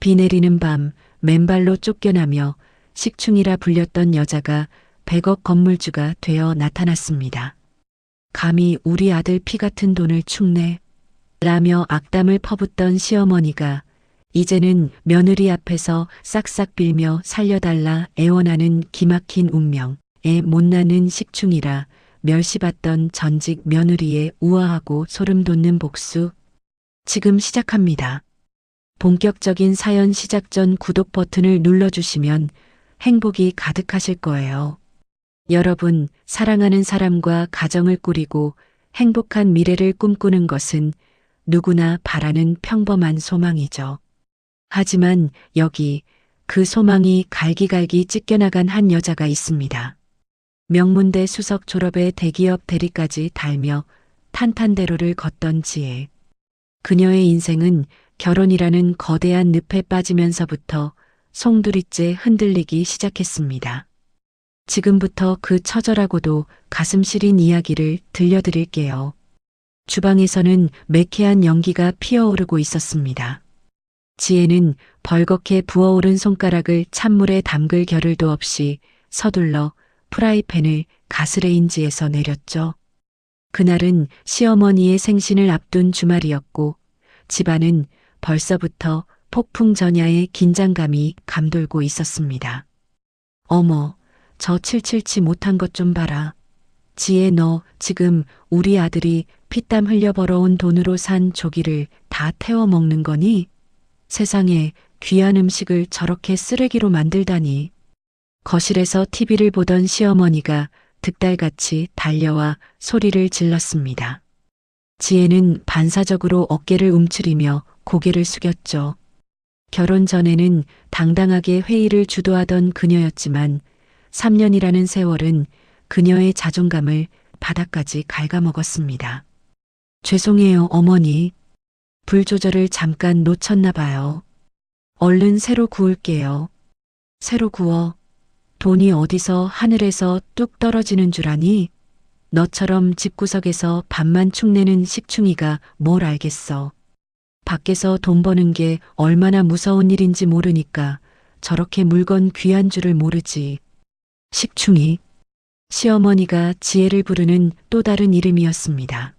비 내리는 밤 맨발로 쫓겨나며 식충이라 불렸던 여자가 100억 건물주가 되어 나타났습니다. 감히 우리 아들 피 같은 돈을 축내? 라며 악담을 퍼붓던 시어머니가 이제는 며느리 앞에서 싹싹 빌며 살려달라 애원하는 기막힌 운명에 못나는 식충이라 멸시받던 전직 며느리의 우아하고 소름 돋는 복수. 지금 시작합니다. 본격적인 사연 시작 전 구독 버튼을 눌러주시면 행복이 가득하실 거예요. 여러분, 사랑하는 사람과 가정을 꾸리고 행복한 미래를 꿈꾸는 것은 누구나 바라는 평범한 소망이죠. 하지만 여기 그 소망이 갈기갈기 찢겨나간 한 여자가 있습니다. 명문대 수석 졸업에 대기업 대리까지 달며 탄탄대로를 걷던 지혜. 그녀의 인생은 결혼이라는 거대한 늪에 빠지면서부터 송두리째 흔들리기 시작했습니다. 지금부터 그 처절하고도 가슴 시린 이야기를 들려드릴게요. 주방에서는 매캐한 연기가 피어오르고 있었습니다. 지혜는 벌겋게 부어오른 손가락을 찬물에 담글 겨를도 없이 서둘러 프라이팬을 가스레인지에서 내렸죠. 그날은 시어머니의 생신을 앞둔 주말이었고 집안은 벌써부터 폭풍 전야의 긴장감이 감돌고 있었습니다. 어머, 저 칠칠치 못한 것 좀 봐라. 지혜, 너 지금 우리 아들이 피땀 흘려 벌어온 돈으로 산 조기를 다 태워 먹는 거니? 세상에 귀한 음식을 저렇게 쓰레기로 만들다니. 거실에서 TV를 보던 시어머니가 득달같이 달려와 소리를 질렀습니다. 지혜는 반사적으로 어깨를 움츠리며 고개를 숙였죠. 결혼 전에는 당당하게 회의를 주도하던 그녀였지만 3년이라는 세월은 그녀의 자존감을 바닥까지 갉아먹었습니다. 죄송해요, 어머니. 불 조절을 잠깐 놓쳤나 봐요. 얼른 새로 구울게요. 새로 구워. 돈이 어디서 하늘에서 뚝 떨어지는 줄 아니? 너처럼 집구석에서 밥만 축내는 식충이가 뭘 알겠어. 밖에서 돈 버는 게 얼마나 무서운 일인지 모르니까 저렇게 물건 귀한 줄을 모르지. 식충이. 시어머니가 지혜를 부르는 또 다른 이름이었습니다.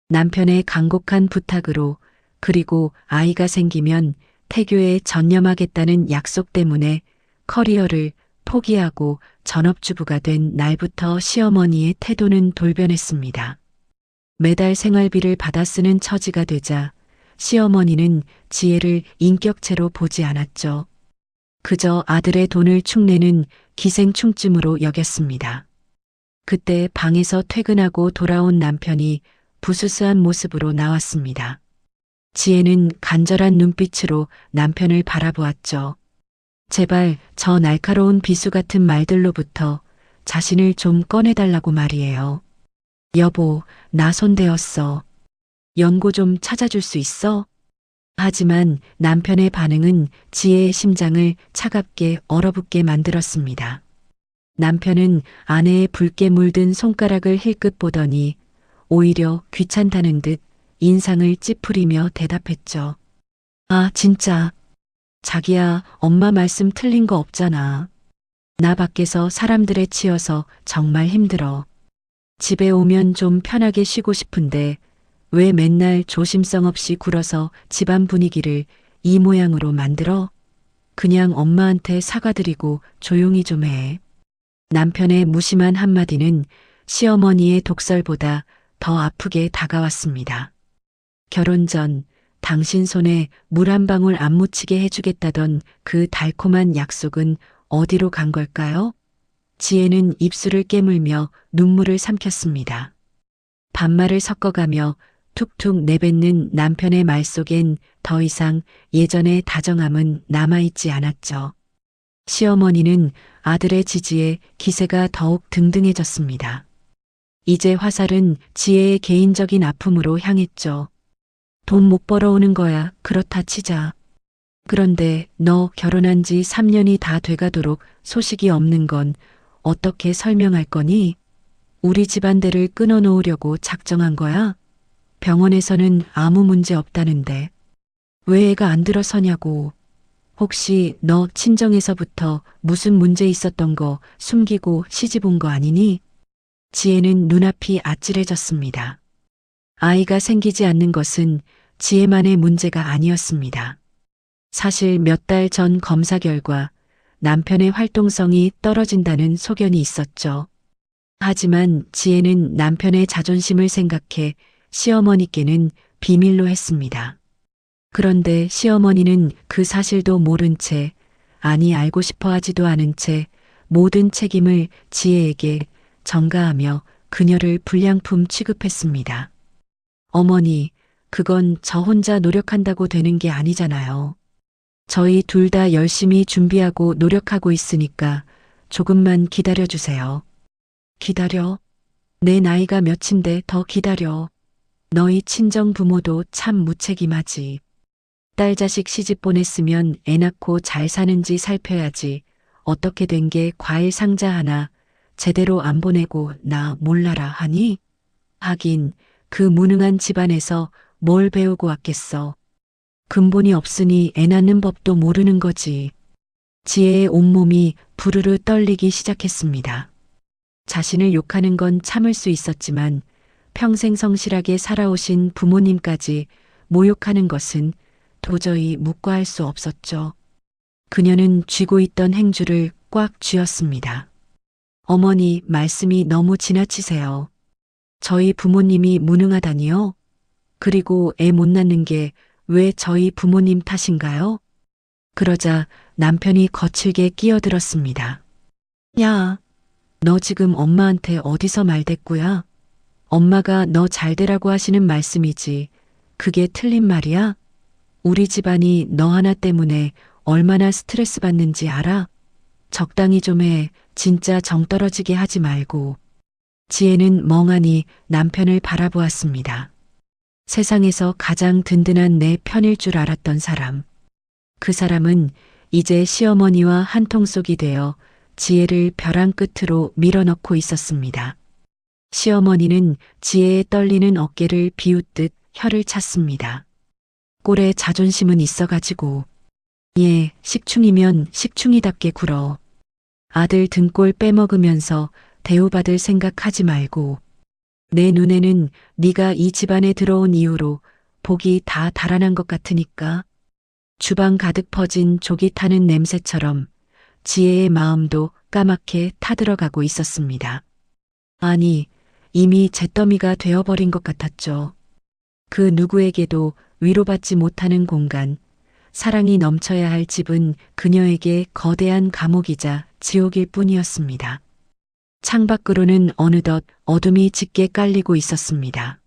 남편의 간곡한 부탁으로 그리고 아이가 생기면 태교에 전념하겠다는 약속 때문에 커리어를 포기하고 전업주부가 된 날부터 시어머니의 태도는 돌변했습니다. 매달 생활비를 받아 쓰는 처지가 되자 시어머니는 지혜를 인격체로 보지 않았죠. 그저 아들의 돈을 축내는 기생충쯤으로 여겼습니다. 그때 방에서 퇴근하고 돌아온 남편이 부스스한 모습으로 나왔습니다. 지혜는 간절한 눈빛으로 남편을 바라보았죠. 제발 저 날카로운 비수 같은 말들로부터 자신을 좀 꺼내달라고 말이에요. 여보, 나 손대었어. 연고 좀 찾아줄 수 있어? 하지만 남편의 반응은 지혜의 심장을 차갑게 얼어붙게 만들었습니다. 남편은 아내의 붉게 물든 손가락을 힐끗 보더니 오히려 귀찮다는 듯 인상을 찌푸리며 대답했죠. 아, 진짜. 자기야, 엄마 말씀 틀린 거 없잖아. 나 밖에서 사람들에 치여서 정말 힘들어. 집에 오면 좀 편하게 쉬고 싶은데 왜 맨날 조심성 없이 굴어서 집안 분위기를 이 모양으로 만들어? 그냥 엄마한테 사과드리고 조용히 좀 해. 남편의 무심한 한마디는 시어머니의 독설보다 더 아프게 다가왔습니다. 결혼 전 당신 손에 물 한 방울 안 묻히게 해주겠다던 그 달콤한 약속은 어디로 간 걸까요? 지혜는 입술을 깨물며 눈물을 삼켰습니다. 반말을 섞어가며 툭툭 내뱉는 남편의 말 속엔 더 이상 예전의 다정함은 남아있지 않았죠. 시어머니는 아들의 지지에 기세가 더욱 등등해졌습니다. 이제 화살은 지혜의 개인적인 아픔으로 향했죠. 돈 못 벌어오는 거야, 그렇다 치자. 그런데 너 결혼한 지 3년이 다 돼가도록 소식이 없는 건 어떻게 설명할 거니? 우리 집안대를 끊어놓으려고 작정한 거야? 병원에서는 아무 문제 없다는데 왜 애가 안 들어서냐고. 혹시 너 친정에서부터 무슨 문제 있었던 거 숨기고 시집 온 거 아니니? 지혜는 눈앞이 아찔해졌습니다. 아이가 생기지 않는 것은 지혜만의 문제가 아니었습니다. 사실 몇 달 전 검사 결과 남편의 활동성이 떨어진다는 소견이 있었죠. 하지만 지혜는 남편의 자존심을 생각해 시어머니께는 비밀로 했습니다. 그런데 시어머니는 그 사실도 모른 채, 아니 알고 싶어 하지도 않은 채 모든 책임을 지혜에게 전가하며 그녀를 불량품 취급했습니다. 어머니, 그건 저 혼자 노력한다고 되는 게 아니잖아요. 저희 둘 다 열심히 준비하고 노력하고 있으니까 조금만 기다려 주세요. 기다려? 내 나이가 몇인데 더 기다려. 너희 친정 부모도 참 무책임하지. 딸 자식 시집 보냈으면 애 낳고 잘 사는지 살펴야지. 어떻게 된 게 과일 상자 하나 제대로 안 보내고 나 몰라라 하니? 하긴 그 무능한 집안에서 뭘 배우고 왔겠어. 근본이 없으니 애 낳는 법도 모르는 거지. 지혜의 온몸이 부르르 떨리기 시작했습니다. 자신을 욕하는 건 참을 수 있었지만 평생 성실하게 살아오신 부모님까지 모욕하는 것은 도저히 묵과할 수 없었죠. 그녀는 쥐고 있던 행주를 꽉 쥐었습니다. 어머니, 말씀이 너무 지나치세요. 저희 부모님이 무능하다니요? 그리고 애 못 낳는 게 왜 저희 부모님 탓인가요? 그러자 남편이 거칠게 끼어들었습니다. 야, 너 지금 엄마한테 어디서 말댔구야? 엄마가 너 잘되라고 하시는 말씀이지. 그게 틀린 말이야? 우리 집안이 너 하나 때문에 얼마나 스트레스 받는지 알아? 적당히 좀 해. 진짜 정 떨어지게 하지 말고. 지혜는 멍하니 남편을 바라보았습니다. 세상에서 가장 든든한 내 편일 줄 알았던 사람. 그 사람은 이제 시어머니와 한통속이 되어 지혜를 벼랑 끝으로 밀어넣고 있었습니다. 시어머니는 지혜의 떨리는 어깨를 비웃듯 혀를 찼습니다. 꼴에 자존심은 있어가지고. 예, 식충이면 식충이답게 굴어. 아들 등골 빼먹으면서 대우받을 생각하지 말고. 내 눈에는 네가 이 집안에 들어온 이후로 복이 다 달아난 것 같으니까. 주방 가득 퍼진 조기 타는 냄새처럼 지혜의 마음도 까맣게 타들어가고 있었습니다. 아니, 이미 잿더미가 되어버린 것 같았죠. 그 누구에게도 위로받지 못하는 공간, 사랑이 넘쳐야 할 집은 그녀에게 거대한 감옥이자 지옥일 뿐이었습니다. 창밖으로는 어느덧 어둠이 짙게 깔리고 있었습니다.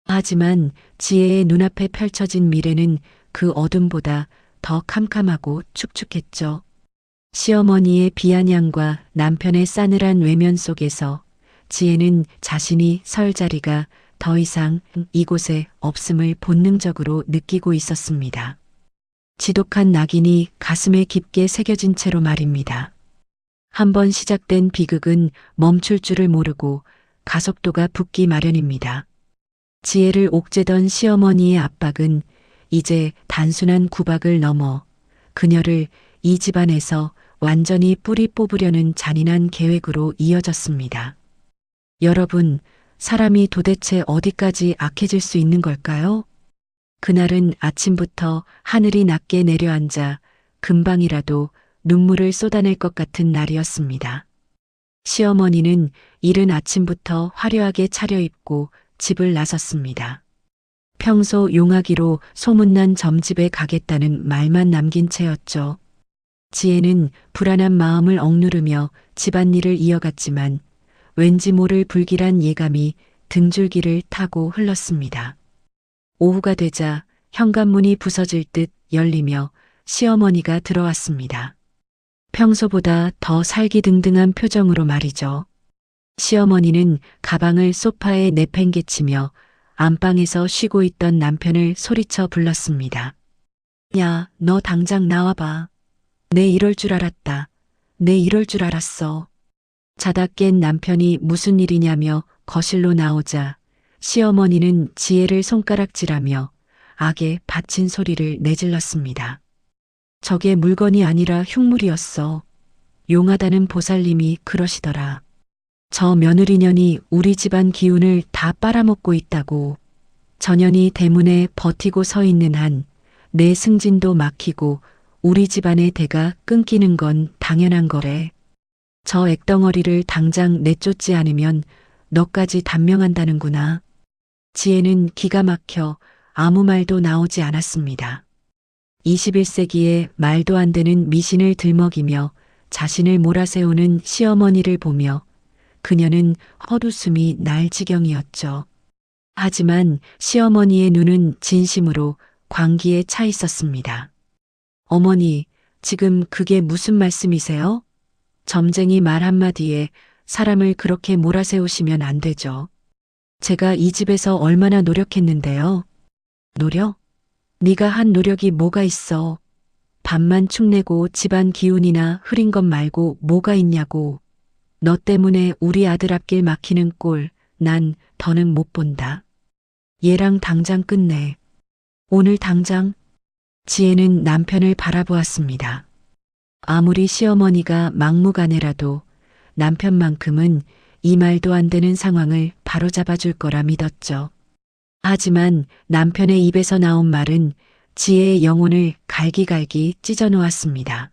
하지만 지혜의 눈앞에 펼쳐진 미래는 그 어둠보다 더 캄캄하고 축축했죠. 시어머니의 비아냥과 남편의 싸늘한 외면 속에서 지혜는 자신이 설 자리가 더 이상 이곳에 없음을 본능적으로 느끼고 있었습니다. 지독한 낙인이 가슴에 깊게 새겨진 채로 말입니다. 한번 시작된 비극은 멈출 줄을 모르고 가속도가 붙기 마련입니다. 지혜를 옥죄던 시어머니의 압박은 이제 단순한 구박을 넘어 그녀를 이 집안에서 완전히 뿌리 뽑으려는 잔인한 계획으로 이어졌습니다. 여러분, 사람이 도대체 어디까지 악해질 수 있는 걸까요? 그날은 아침부터 하늘이 낮게 내려앉아 금방이라도 눈물을 쏟아낼 것 같은 날이었습니다. 시어머니는 이른 아침부터 화려하게 차려입고 집을 나섰습니다. 평소 용하기로 소문난 점집에 가겠다는 말만 남긴 채였죠. 지혜는 불안한 마음을 억누르며 집안일을 이어갔지만 왠지 모를 불길한 예감이 등줄기를 타고 흘렀습니다. 오후가 되자 현관문이 부서질 듯 열리며 시어머니가 들어왔습니다. 평소보다 더 살기등등한 표정으로 말이죠. 시어머니는 가방을 소파에 내팽개치며 안방에서 쉬고 있던 남편을 소리쳐 불렀습니다. 야, 너 당장 나와봐. 내 이럴 줄 알았다. 내 이럴 줄 알았어. 자다 깬 남편이 무슨 일이냐며 거실로 나오자 시어머니는 지혜를 손가락질하며 악에 받친 소리를 내질렀습니다. 저게 물건이 아니라 흉물이었어. 용하다는 보살님이 그러시더라. 저 며느리년이 우리 집안 기운을 다 빨아먹고 있다고. 전연이 대문에 버티고 서 있는 한 내 승진도 막히고 우리 집안의 대가 끊기는 건 당연한 거래. 저 액덩어리를 당장 내쫓지 않으면 너까지 단명한다는구나. 지혜는 기가 막혀 아무 말도 나오지 않았습니다. 21세기에 말도 안 되는 미신을 들먹이며 자신을 몰아세우는 시어머니를 보며 그녀는 헛웃음이 날 지경이었죠. 하지만 시어머니의 눈은 진심으로 광기에 차 있었습니다. 어머니, 지금 그게 무슨 말씀이세요? 점쟁이 말 한마디에 사람을 그렇게 몰아세우시면 안 되죠. 제가 이 집에서 얼마나 노력했는데요. 노력? 네가 한 노력이 뭐가 있어. 밥만 축내고 집안 기운이나 흐린 것 말고 뭐가 있냐고. 너 때문에 우리 아들 앞길 막히는 꼴, 난 더는 못 본다. 얘랑 당장 끝내. 오늘 당장. 지혜는 남편을 바라보았습니다. 아무리 시어머니가 막무가내라도 남편만큼은 이 말도 안 되는 상황을 바로잡아 줄 거라 믿었죠. 하지만 남편의 입에서 나온 말은 지혜의 영혼을 갈기갈기 찢어 놓았습니다.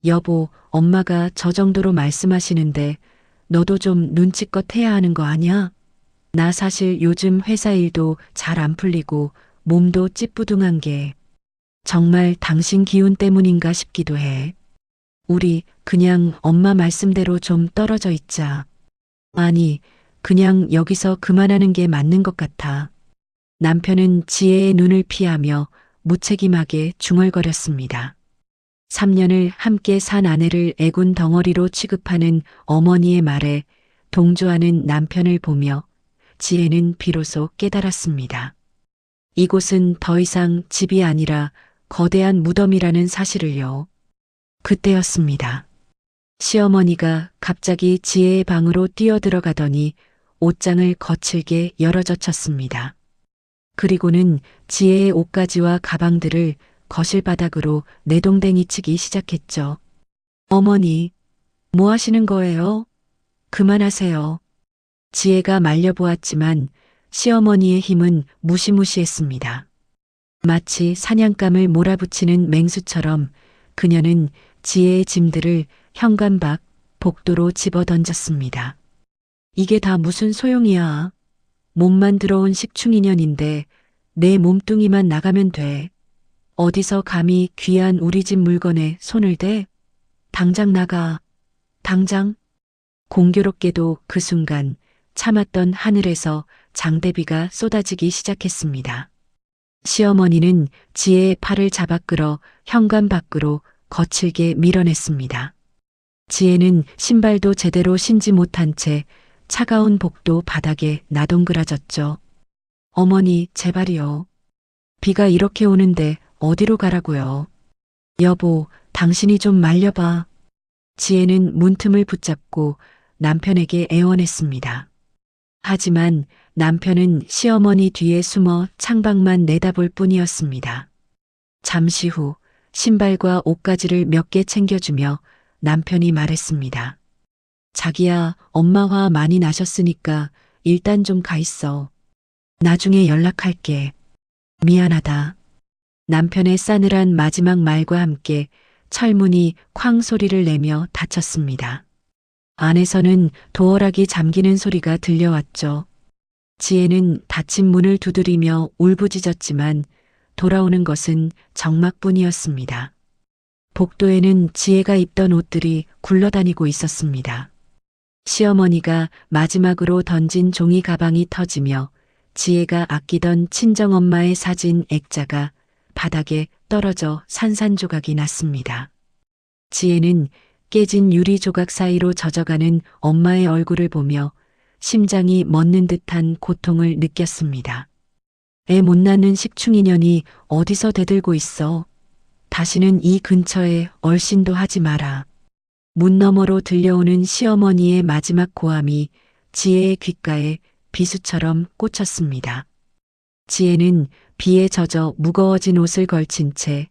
여보, 엄마가 저 정도로 말씀하시는데 너도 좀 눈치껏 해야 하는 거 아니야? 나 사실 요즘 회사 일도 잘 안 풀리고 몸도 찌뿌둥한 게 정말 당신 기운 때문인가 싶기도 해. 우리 그냥 엄마 말씀대로 좀 떨어져 있자. 아니, 그냥 여기서 그만하는 게 맞는 것 같아. 남편은 지혜의 눈을 피하며 무책임하게 중얼거렸습니다. 3년을 함께 산 아내를 애군 덩어리로 취급하는 어머니의 말에 동조하는 남편을 보며 지혜는 비로소 깨달았습니다. 이곳은 더 이상 집이 아니라 거대한 무덤이라는 사실을요. 그때였습니다. 시어머니가 갑자기 지혜의 방으로 뛰어들어가더니 옷장을 거칠게 열어젖혔습니다. 그리고는 지혜의 옷가지와 가방들을 거실 바닥으로 내동댕이 치기 시작했죠. 어머니, 뭐 하시는 거예요? 그만하세요. 지혜가 말려보았지만 시어머니의 힘은 무시무시했습니다. 마치 사냥감을 몰아붙이는 맹수처럼 그녀는 지혜의 짐들을 현관 밖 복도로 집어던졌습니다. 이게 다 무슨 소용이야. 몸만 들어온 식충인연인데 내 몸뚱이만 나가면 돼. 어디서 감히 귀한 우리 집 물건에 손을 대? 당장 나가. 당장. 공교롭게도 그 순간 참았던 하늘에서 장대비가 쏟아지기 시작했습니다. 시어머니는 지혜의 팔을 잡아 끌어 현관 밖으로 거칠게 밀어냈습니다. 지혜는 신발도 제대로 신지 못한 채 차가운 복도 바닥에 나동그라졌죠. 어머니, 제발이요. 비가 이렇게 오는데 어디로 가라고요. 여보, 당신이 좀 말려봐. 지혜는 문틈을 붙잡고 남편에게 애원했습니다. 하지만 남편은 시어머니 뒤에 숨어 창밖만 내다볼 뿐이었습니다. 잠시 후 신발과 옷가지를 몇 개 챙겨주며 남편이 말했습니다. 자기야, 엄마 화 많이 나셨으니까 일단 좀 가 있어. 나중에 연락할게. 미안하다. 남편의 싸늘한 마지막 말과 함께 철문이 쾅 소리를 내며 닫혔습니다. 안에서는 도어락이 잠기는 소리가 들려왔죠. 지혜는 닫힌 문을 두드리며 울부짖었지만 돌아오는 것은 정막뿐이었습니다. 복도에는 지혜가 입던 옷들이 굴러다니고 있었습니다. 시어머니가 마지막으로 던진 종이 가방이 터지며 지혜가 아끼던 친정엄마의 사진 액자가 바닥에 떨어져 산산조각이 났습니다. 지혜는 깨진 유리 조각 사이로 젖어가는 엄마의 얼굴을 보며 심장이 멎는 듯한 고통을 느꼈습니다. 애 못 낳는 식충인연이 어디서 대들고 있어. 다시는 이 근처에 얼씬도 하지 마라. 문 너머로 들려오는 시어머니의 마지막 고함이 지혜의 귓가에 비수처럼 꽂혔습니다. 지혜는 비에 젖어 무거워진 옷을 걸친 채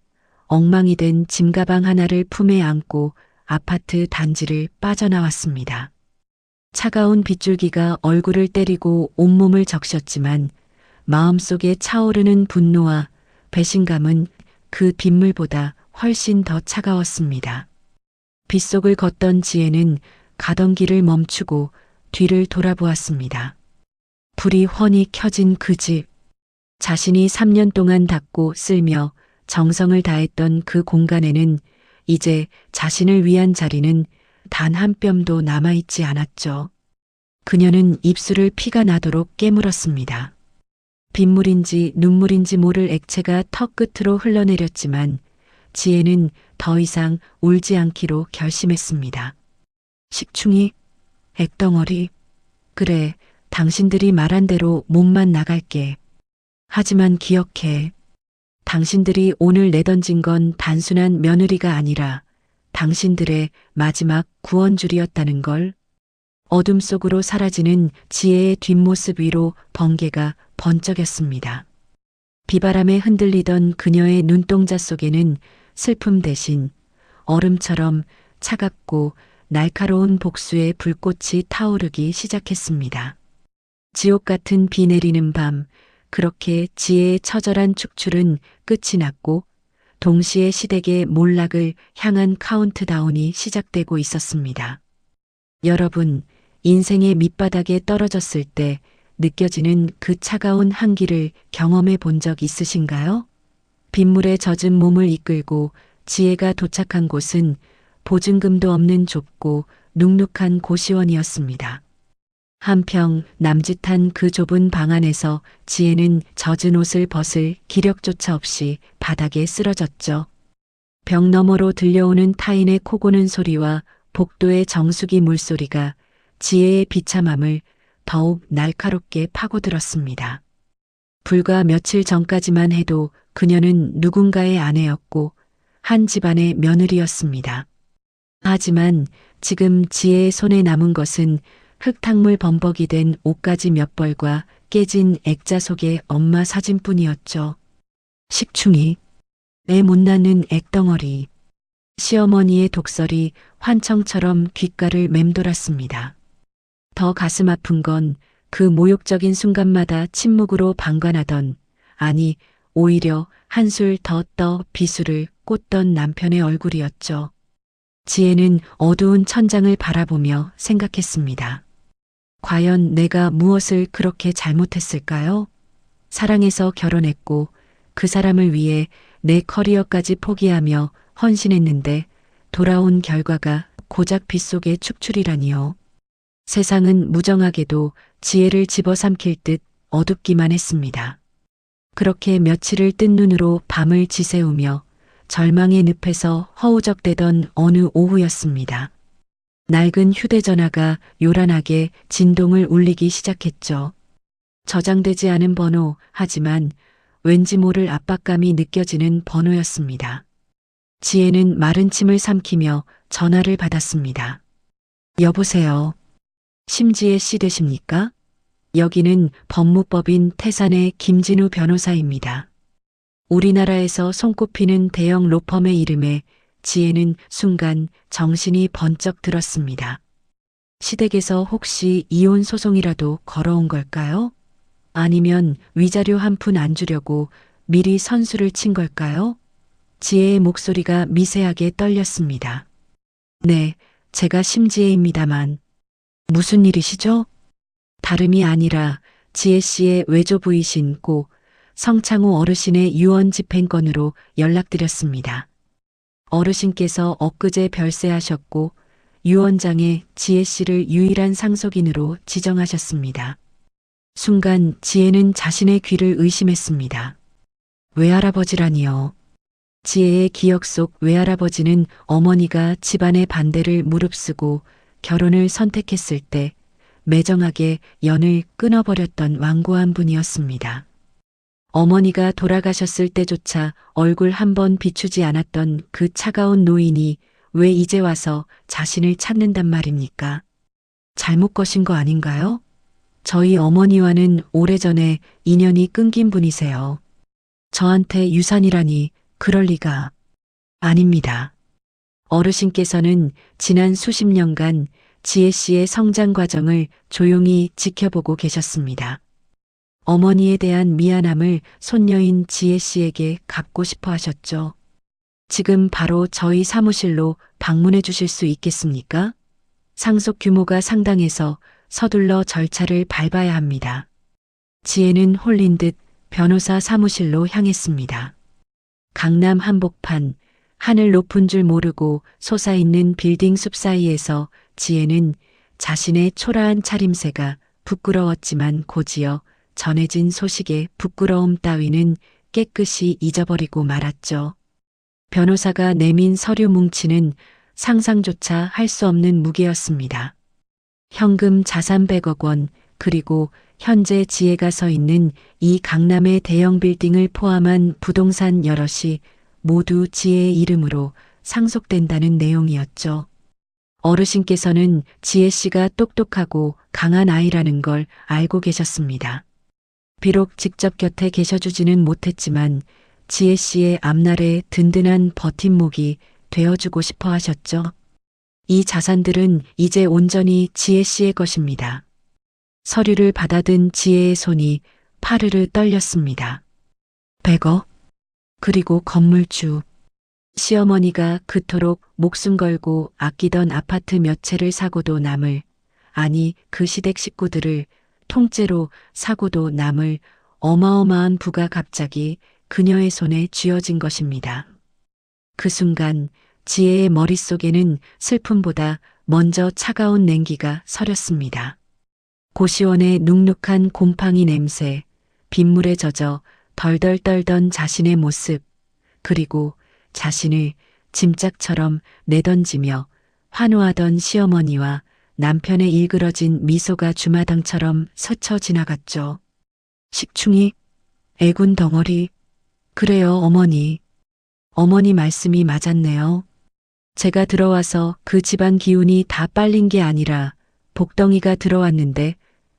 엉망이 된 짐가방 하나를 품에 안고 아파트 단지를 빠져나왔습니다. 차가운 빗줄기가 얼굴을 때리고 온몸을 적셨지만 마음속에 차오르는 분노와 배신감은 그 빗물보다 훨씬 더 차가웠습니다. 빗속을 걷던 지혜는 가던 길을 멈추고 뒤를 돌아보았습니다. 불이 훤히 켜진 그 집, 자신이 3년 동안 닦고 쓸며 정성을 다했던 그 공간에는 이제 자신을 위한 자리는 단 한 뼘도 남아있지 않았죠. 그녀는 입술을 피가 나도록 깨물었습니다. 빗물인지 눈물인지 모를 액체가 턱 끝으로 흘러내렸지만 지혜는 더 이상 울지 않기로 결심했습니다. 식충이, 액덩어리, 그래, 당신들이 말한 대로 몸만 나갈게. 하지만 기억해. 당신들이 오늘 내던진 건 단순한 며느리가 아니라 당신들의 마지막 구원줄이었다는 걸. 어둠 속으로 사라지는 지혜의 뒷모습 위로 번개가 번쩍였습니다. 비바람에 흔들리던 그녀의 눈동자 속에는 슬픔 대신 얼음처럼 차갑고 날카로운 복수의 불꽃이 타오르기 시작했습니다. 지옥 같은 비 내리는 밤, 그렇게 지혜의 처절한 축출은 끝이 났고 동시에 시댁의 몰락을 향한 카운트다운이 시작되고 있었습니다. 여러분, 인생의 밑바닥에 떨어졌을 때 느껴지는 그 차가운 한기를 경험해 본 적 있으신가요? 빗물에 젖은 몸을 이끌고 지혜가 도착한 곳은 보증금도 없는 좁고 눅눅한 고시원이었습니다. 한평 남짓한 그 좁은 방 안에서 지혜는 젖은 옷을 벗을 기력조차 없이 바닥에 쓰러졌죠. 벽 너머로 들려오는 타인의 코고는 소리와 복도의 정수기 물소리가 지혜의 비참함을 더욱 날카롭게 파고들었습니다. 불과 며칠 전까지만 해도 그녀는 누군가의 아내였고 한 집안의 며느리였습니다. 하지만 지금 지혜의 손에 남은 것은 흙탕물 범벅이 된 옷가지 몇 벌과 깨진 액자 속의 엄마 사진뿐이었죠. 식충이, 애 못 낳는 액덩어리. 시어머니의 독설이 환청처럼 귓가를 맴돌았습니다. 더 가슴 아픈 건 그 모욕적인 순간마다 침묵으로 방관하던, 아니 오히려 한술 더 떠 비수를 꽂던 남편의 얼굴이었죠. 지혜는 어두운 천장을 바라보며 생각했습니다. 과연 내가 무엇을 그렇게 잘못했을까요? 사랑해서 결혼했고 그 사람을 위해 내 커리어까지 포기하며 헌신했는데 돌아온 결과가 고작 빗속의 축출이라니요. 세상은 무정하게도 지혜를 집어삼킬 듯 어둡기만 했습니다. 그렇게 며칠을 뜬 눈으로 밤을 지새우며 절망의 늪에서 허우적대던 어느 오후였습니다. 낡은 휴대전화가 요란하게 진동을 울리기 시작했죠. 저장되지 않은 번호, 하지만 왠지 모를 압박감이 느껴지는 번호였습니다. 지혜는 마른 침을 삼키며 전화를 받았습니다. 여보세요. 심지혜 씨 되십니까? 여기는 법무법인 태산의 김진우 변호사입니다. 우리나라에서 손꼽히는 대형 로펌의 이름에 지혜는 순간 정신이 번쩍 들었습니다. 시댁에서 혹시 이혼 소송이라도 걸어온 걸까요? 아니면 위자료 한 푼 안 주려고 미리 선수를 친 걸까요? 지혜의 목소리가 미세하게 떨렸습니다. 네, 제가 심지혜입니다만. 무슨 일이시죠? 다름이 아니라 지혜 씨의 외조부이신 고 성창호 어르신의 유언 집행건으로 연락드렸습니다. 어르신께서 엊그제 별세하셨고 유언장에 지혜 씨를 유일한 상속인으로 지정하셨습니다. 순간 지혜는 자신의 귀를 의심했습니다. 외할아버지라니요. 지혜의 기억 속 외할아버지는 어머니가 집안의 반대를 무릅쓰고 결혼을 선택했을 때 매정하게 연을 끊어버렸던 완고한 분이었습니다. 어머니가 돌아가셨을 때조차 얼굴 한 번 비추지 않았던 그 차가운 노인이 왜 이제 와서 자신을 찾는단 말입니까? 잘못 거신 거 아닌가요? 저희 어머니와는 오래전에 인연이 끊긴 분이세요. 저한테 유산이라니 그럴 리가. 아닙니다. 어르신께서는 지난 수십 년간 지혜 씨의 성장 과정을 조용히 지켜보고 계셨습니다. 어머니에 대한 미안함을 손녀인 지혜 씨에게 갚고 싶어 하셨죠. 지금 바로 저희 사무실로 방문해 주실 수 있겠습니까? 상속 규모가 상당해서 서둘러 절차를 밟아야 합니다. 지혜는 홀린 듯 변호사 사무실로 향했습니다. 강남 한복판, 하늘 높은 줄 모르고 솟아있는 빌딩 숲 사이에서 지혜는 자신의 초라한 차림새가 부끄러웠지만 곧이어 전해진 소식의 부끄러움 따위는 깨끗이 잊어버리고 말았죠. 변호사가 내민 서류 뭉치는 상상조차 할 수 없는 무게였습니다. 현금 자산 100억 원, 그리고 현재 지혜가 서 있는 이 강남의 대형 빌딩을 포함한 부동산 여럿이 모두 지혜의 이름으로 상속된다는 내용이었죠. 어르신께서는 지혜 씨가 똑똑하고 강한 아이라는 걸 알고 계셨습니다. 비록 직접 곁에 계셔주지는 못했지만 지혜 씨의 앞날에 든든한 버팀목이 되어주고 싶어 하셨죠. 이 자산들은 이제 온전히 지혜 씨의 것입니다. 서류를 받아든 지혜의 손이 파르르 떨렸습니다. 100억? 그리고 건물주. 시어머니가 그토록 목숨 걸고 아끼던 아파트 몇 채를 사고도 남을, 아니 그 시댁 식구들을 통째로 사고도 남을 어마어마한 부가 갑자기 그녀의 손에 쥐어진 것입니다. 그 순간 지혜의 머릿속에는 슬픔보다 먼저 차가운 냉기가 서렸습니다. 고시원의 눅눅한 곰팡이 냄새, 빗물에 젖어 덜덜 떨던 자신의 모습, 그리고 자신을 짐짝처럼 내던지며 환호하던 시어머니와 남편의 일그러진 미소가 주마등처럼 스쳐 지나갔죠. 식충이, 애군 덩어리. 그래요, 어머니. 어머니 말씀이 맞았네요. 제가 들어와서 그 집안 기운이 다 빨린 게 아니라 복덩이가 들어왔는데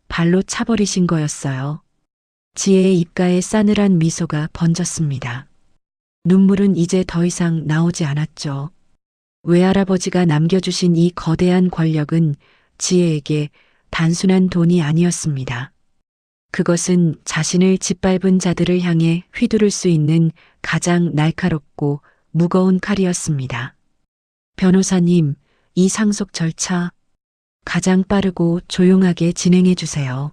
발로 차버리신 거였어요. 지혜의 입가에 싸늘한 미소가 번졌습니다. 눈물은 이제 더 이상 나오지 않았죠. 외할아버지가 남겨주신 이 거대한 권력은 지혜에게 단순한 돈이 아니었습니다. 그것은 자신을 짓밟은 자들을 향해 휘두를 수 있는 가장 날카롭고 무거운 칼이었습니다. 변호사님, 이 상속 절차 가장 빠르고 조용하게 진행해 주세요.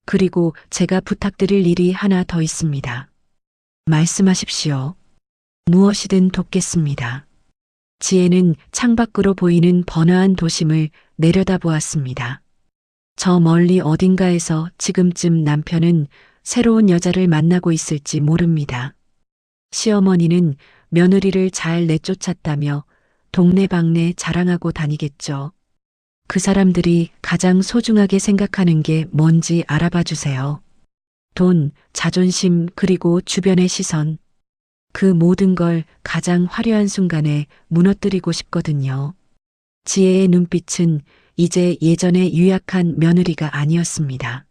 그리고 제가 부탁드릴 일이 하나 더 있습니다. 말씀하십시오. 무엇이든 돕겠습니다. 지혜는 창밖으로 보이는 번화한 도심을 내려다보았습니다. 저 멀리 어딘가에서 지금쯤 남편은 새로운 여자를 만나고 있을지 모릅니다. 시어머니는 며느리를 잘 내쫓았다며 동네방네 자랑하고 다니겠죠. 그 사람들이 가장 소중하게 생각하는 게 뭔지 알아봐 주세요. 돈, 자존심, 그리고 주변의 시선. 그 모든 걸 가장 화려한 순간에 무너뜨리고 싶거든요. 지혜의 눈빛은 이제 예전의 유약한 며느리가 아니었습니다.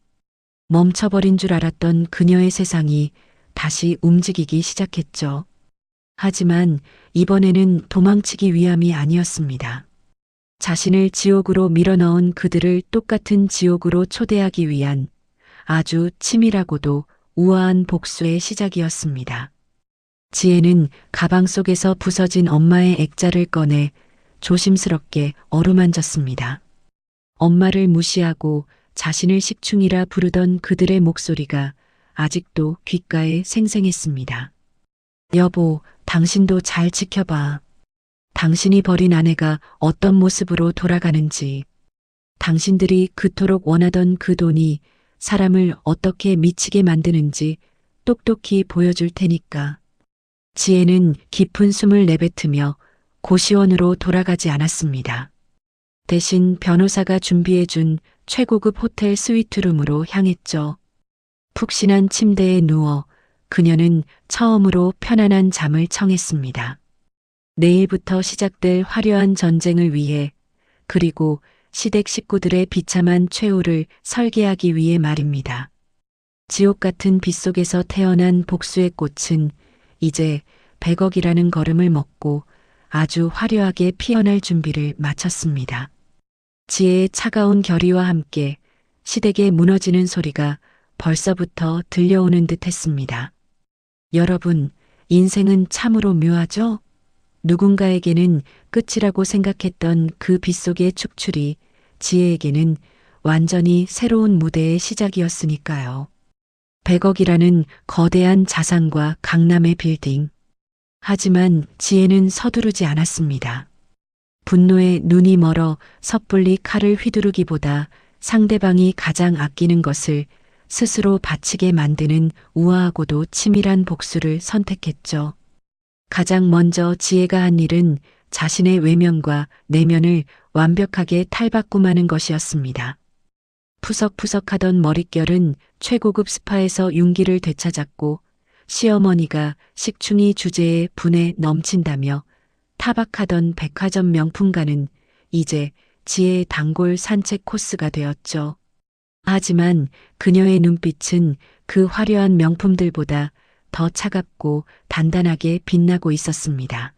멈춰버린 줄 알았던 그녀의 세상이 다시 움직이기 시작했죠. 하지만 이번에는 도망치기 위함이 아니었습니다. 자신을 지옥으로 밀어넣은 그들을 똑같은 지옥으로 초대하기 위한 아주 치밀하고도 우아한 복수의 시작이었습니다. 지혜는 가방 속에서 부서진 엄마의 액자를 꺼내 조심스럽게 어루만졌습니다. 엄마를 무시하고 자신을 식충이라 부르던 그들의 목소리가 아직도 귓가에 생생했습니다. 여보, 당신도 잘 지켜봐. 당신이 버린 아내가 어떤 모습으로 돌아가는지, 당신들이 그토록 원하던 그 돈이 사람을 어떻게 미치게 만드는지 똑똑히 보여줄 테니까. 지혜는 깊은 숨을 내뱉으며 고시원으로 돌아가지 않았습니다. 대신 변호사가 준비해준 최고급 호텔 스위트룸으로 향했죠. 푹신한 침대에 누워 그녀는 처음으로 편안한 잠을 청했습니다. 내일부터 시작될 화려한 전쟁을 위해, 그리고 시댁 식구들의 비참한 최후를 설계하기 위해 말입니다. 지옥 같은 빗속에서 태어난 복수의 꽃은 이제 100억이라는 걸음을 먹고 아주 화려하게 피어날 준비를 마쳤습니다. 지혜의 차가운 결의와 함께 시댁에 무너지는 소리가 벌써부터 들려오는 듯 했습니다. 여러분, 인생은 참으로 묘하죠? 누군가에게는 끝이라고 생각했던 그 빗속의 축출이 지혜에게는 완전히 새로운 무대의 시작이었으니까요. 100억이라는 거대한 자산과 강남의 빌딩. 하지만 지혜는 서두르지 않았습니다. 분노에 눈이 멀어 섣불리 칼을 휘두르기보다 상대방이 가장 아끼는 것을 스스로 바치게 만드는 우아하고도 치밀한 복수를 선택했죠. 가장 먼저 지혜가 한 일은 자신의 외면과 내면을 완벽하게 탈바꿈하는 것이었습니다. 푸석푸석하던 머릿결은 최고급 스파에서 윤기를 되찾았고 시어머니가 식충이 주제에 분에 넘친다며 타박하던 백화점 명품가는 이제 지혜의 단골 산책 코스가 되었죠. 하지만 그녀의 눈빛은 그 화려한 명품들보다 더 차갑고 단단하게 빛나고 있었습니다.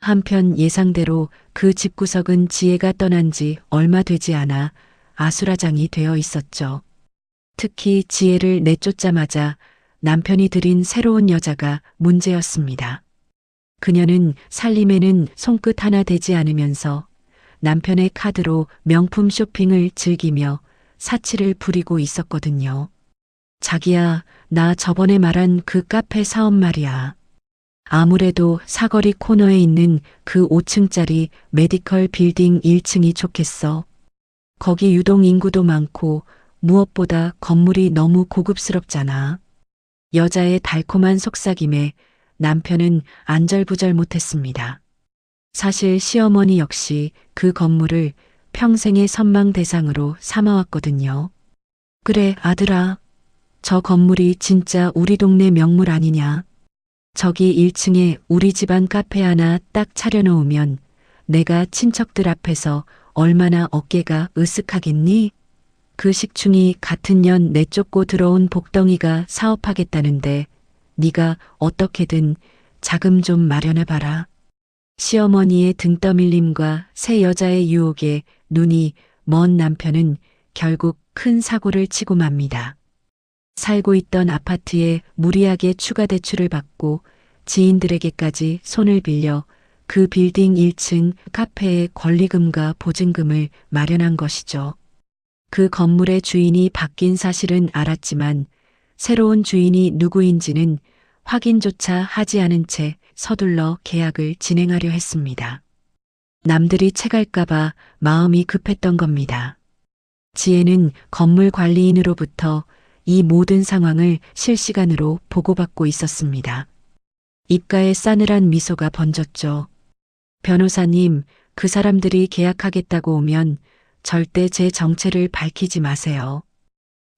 한편 예상대로 그 집구석은 지혜가 떠난 지 얼마 되지 않아 아수라장이 되어 있었죠. 특히 지혜를 내쫓자마자 남편이 들인 새로운 여자가 문제였습니다. 그녀는 살림에는 손끝 하나 대지 않으면서 남편의 카드로 명품 쇼핑을 즐기며 사치를 부리고 있었거든요. 자기야, 나 저번에 말한 그 카페 사업 말이야. 아무래도 사거리 코너에 있는 그 5층짜리 메디컬 빌딩 1층이 좋겠어. 거기 유동 인구도 많고 무엇보다 건물이 너무 고급스럽잖아. 여자의 달콤한 속삭임에 남편은 안절부절 못했습니다. 사실 시어머니 역시 그 건물을 평생의 선망 대상으로 삼아왔거든요. 그래, 아들아. 저 건물이 진짜 우리 동네 명물 아니냐. 저기 1층에 우리 집안 카페 하나 딱 차려놓으면 내가 친척들 앞에서 얼마나 어깨가 으쓱하겠니? 그 식충이 같은 년 내쫓고 들어온 복덩이가 사업하겠다는데 네가 어떻게든 자금 좀 마련해봐라. 시어머니의 등 떠밀림과 새 여자의 유혹에 눈이 먼 남편은 결국 큰 사고를 치고 맙니다. 살고 있던 아파트에 무리하게 추가 대출을 받고 지인들에게까지 손을 빌려 그 빌딩 1층 카페의 권리금과 보증금을 마련한 것이죠. 그 건물의 주인이 바뀐 사실은 알았지만 새로운 주인이 누구인지는 확인조차 하지 않은 채 서둘러 계약을 진행하려 했습니다. 남들이 채갈까봐 마음이 급했던 겁니다. 지혜는 건물 관리인으로부터 이 모든 상황을 실시간으로 보고받고 있었습니다. 입가에 싸늘한 미소가 번졌죠. 변호사님, 그 사람들이 계약하겠다고 오면 절대 제 정체를 밝히지 마세요.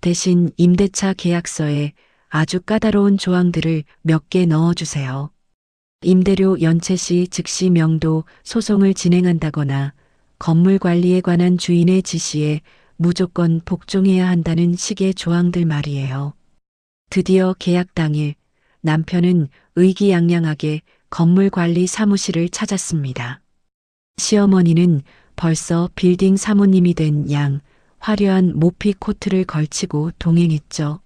대신 임대차 계약서에 아주 까다로운 조항들을 몇 개 넣어주세요. 임대료 연체 시 즉시 명도 소송을 진행한다거나 건물 관리에 관한 주인의 지시에 무조건 복종해야 한다는 식의 조항들 말이에요. 드디어 계약 당일 남편은 의기양양하게 건물 관리 사무실을 찾았습니다. 시어머니는 벌써 빌딩 사모님이 된 양 화려한 모피 코트를 걸치고 동행했죠.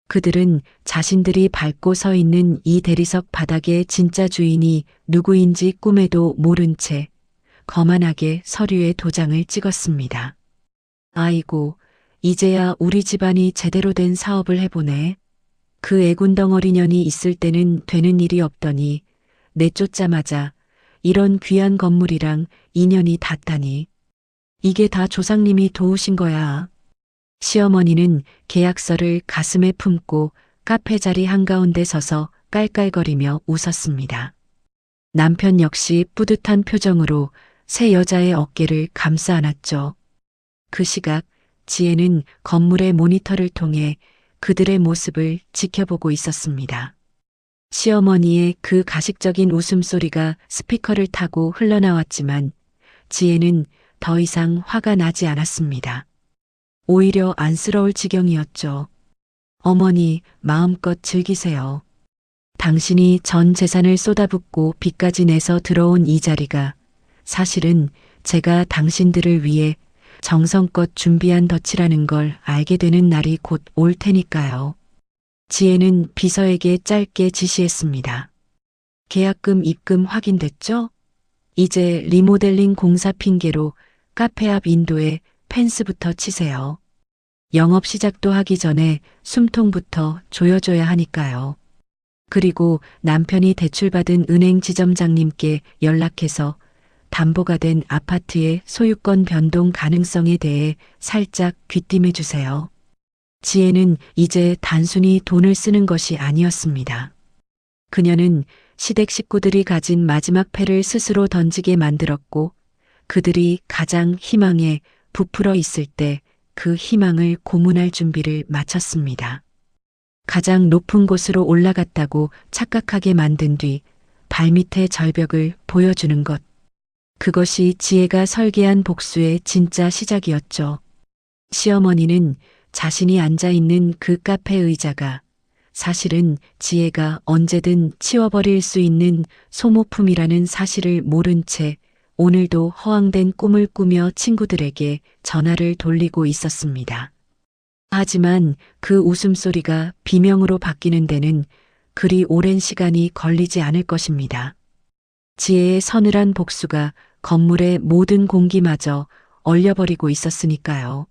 그들은 자신들이 밟고 서 있는 이 대리석 바닥의 진짜 주인이 누구인지 꿈에도 모른 채 거만하게 서류에 도장을 찍었습니다. 아이고, 이제야 우리 집안이 제대로 된 사업을 해보네. 그 애군덩어리 년이 있을 때는 되는 일이 없더니 내쫓자마자 이런 귀한 건물이랑 인연이 닿다니. 이게 다 조상님이 도우신 거야. 시어머니는 계약서를 가슴에 품고 카페 자리 한가운데 서서 깔깔거리며 웃었습니다. 남편 역시 뿌듯한 표정으로 새 여자의 어깨를 감싸 안았죠. 그 시각 지혜는 건물의 모니터를 통해 그들의 모습을 지켜보고 있었습니다. 시어머니의 그 가식적인 웃음소리가 스피커를 타고 흘러나왔지만 지혜는 더 이상 화가 나지 않았습니다. 오히려 안쓰러울 지경이었죠. 어머니, 마음껏 즐기세요. 당신이 전 재산을 쏟아붓고 빚까지 내서 들어온 이 자리가 사실은 제가 당신들을 위해 정성껏 준비한 덫이라는 걸 알게 되는 날이 곧 올 테니까요. 지혜는 비서에게 짧게 지시했습니다. 계약금 입금 확인됐죠? 이제 리모델링 공사 핑계로 카페 앞 인도에 펜스부터 치세요. 영업 시작도 하기 전에 숨통부터 조여줘야 하니까요. 그리고 남편이 대출받은 은행 지점장님께 연락해서 담보가 된 아파트의 소유권 변동 가능성에 대해 살짝 귀띔해 주세요. 지혜는 이제 단순히 돈을 쓰는 것이 아니었습니다. 그녀는 시댁 식구들이 가진 마지막 패를 스스로 던지게 만들었고 그들이 가장 희망에 부풀어 있을 때 그 희망을 고문할 준비를 마쳤습니다. 가장 높은 곳으로 올라갔다고 착각하게 만든 뒤 발밑의 절벽을 보여주는 것. 그것이 지혜가 설계한 복수의 진짜 시작이었죠. 시어머니는 자신이 앉아있는 그 카페 의자가 사실은 지혜가 언제든 치워버릴 수 있는 소모품이라는 사실을 모른 채 오늘도 허황된 꿈을 꾸며 친구들에게 전화를 돌리고 있었습니다. 하지만 그 웃음소리가 비명으로 바뀌는 데는 그리 오랜 시간이 걸리지 않을 것입니다. 지혜의 서늘한 복수가 건물의 모든 공기마저 얼려버리고 있었으니까요.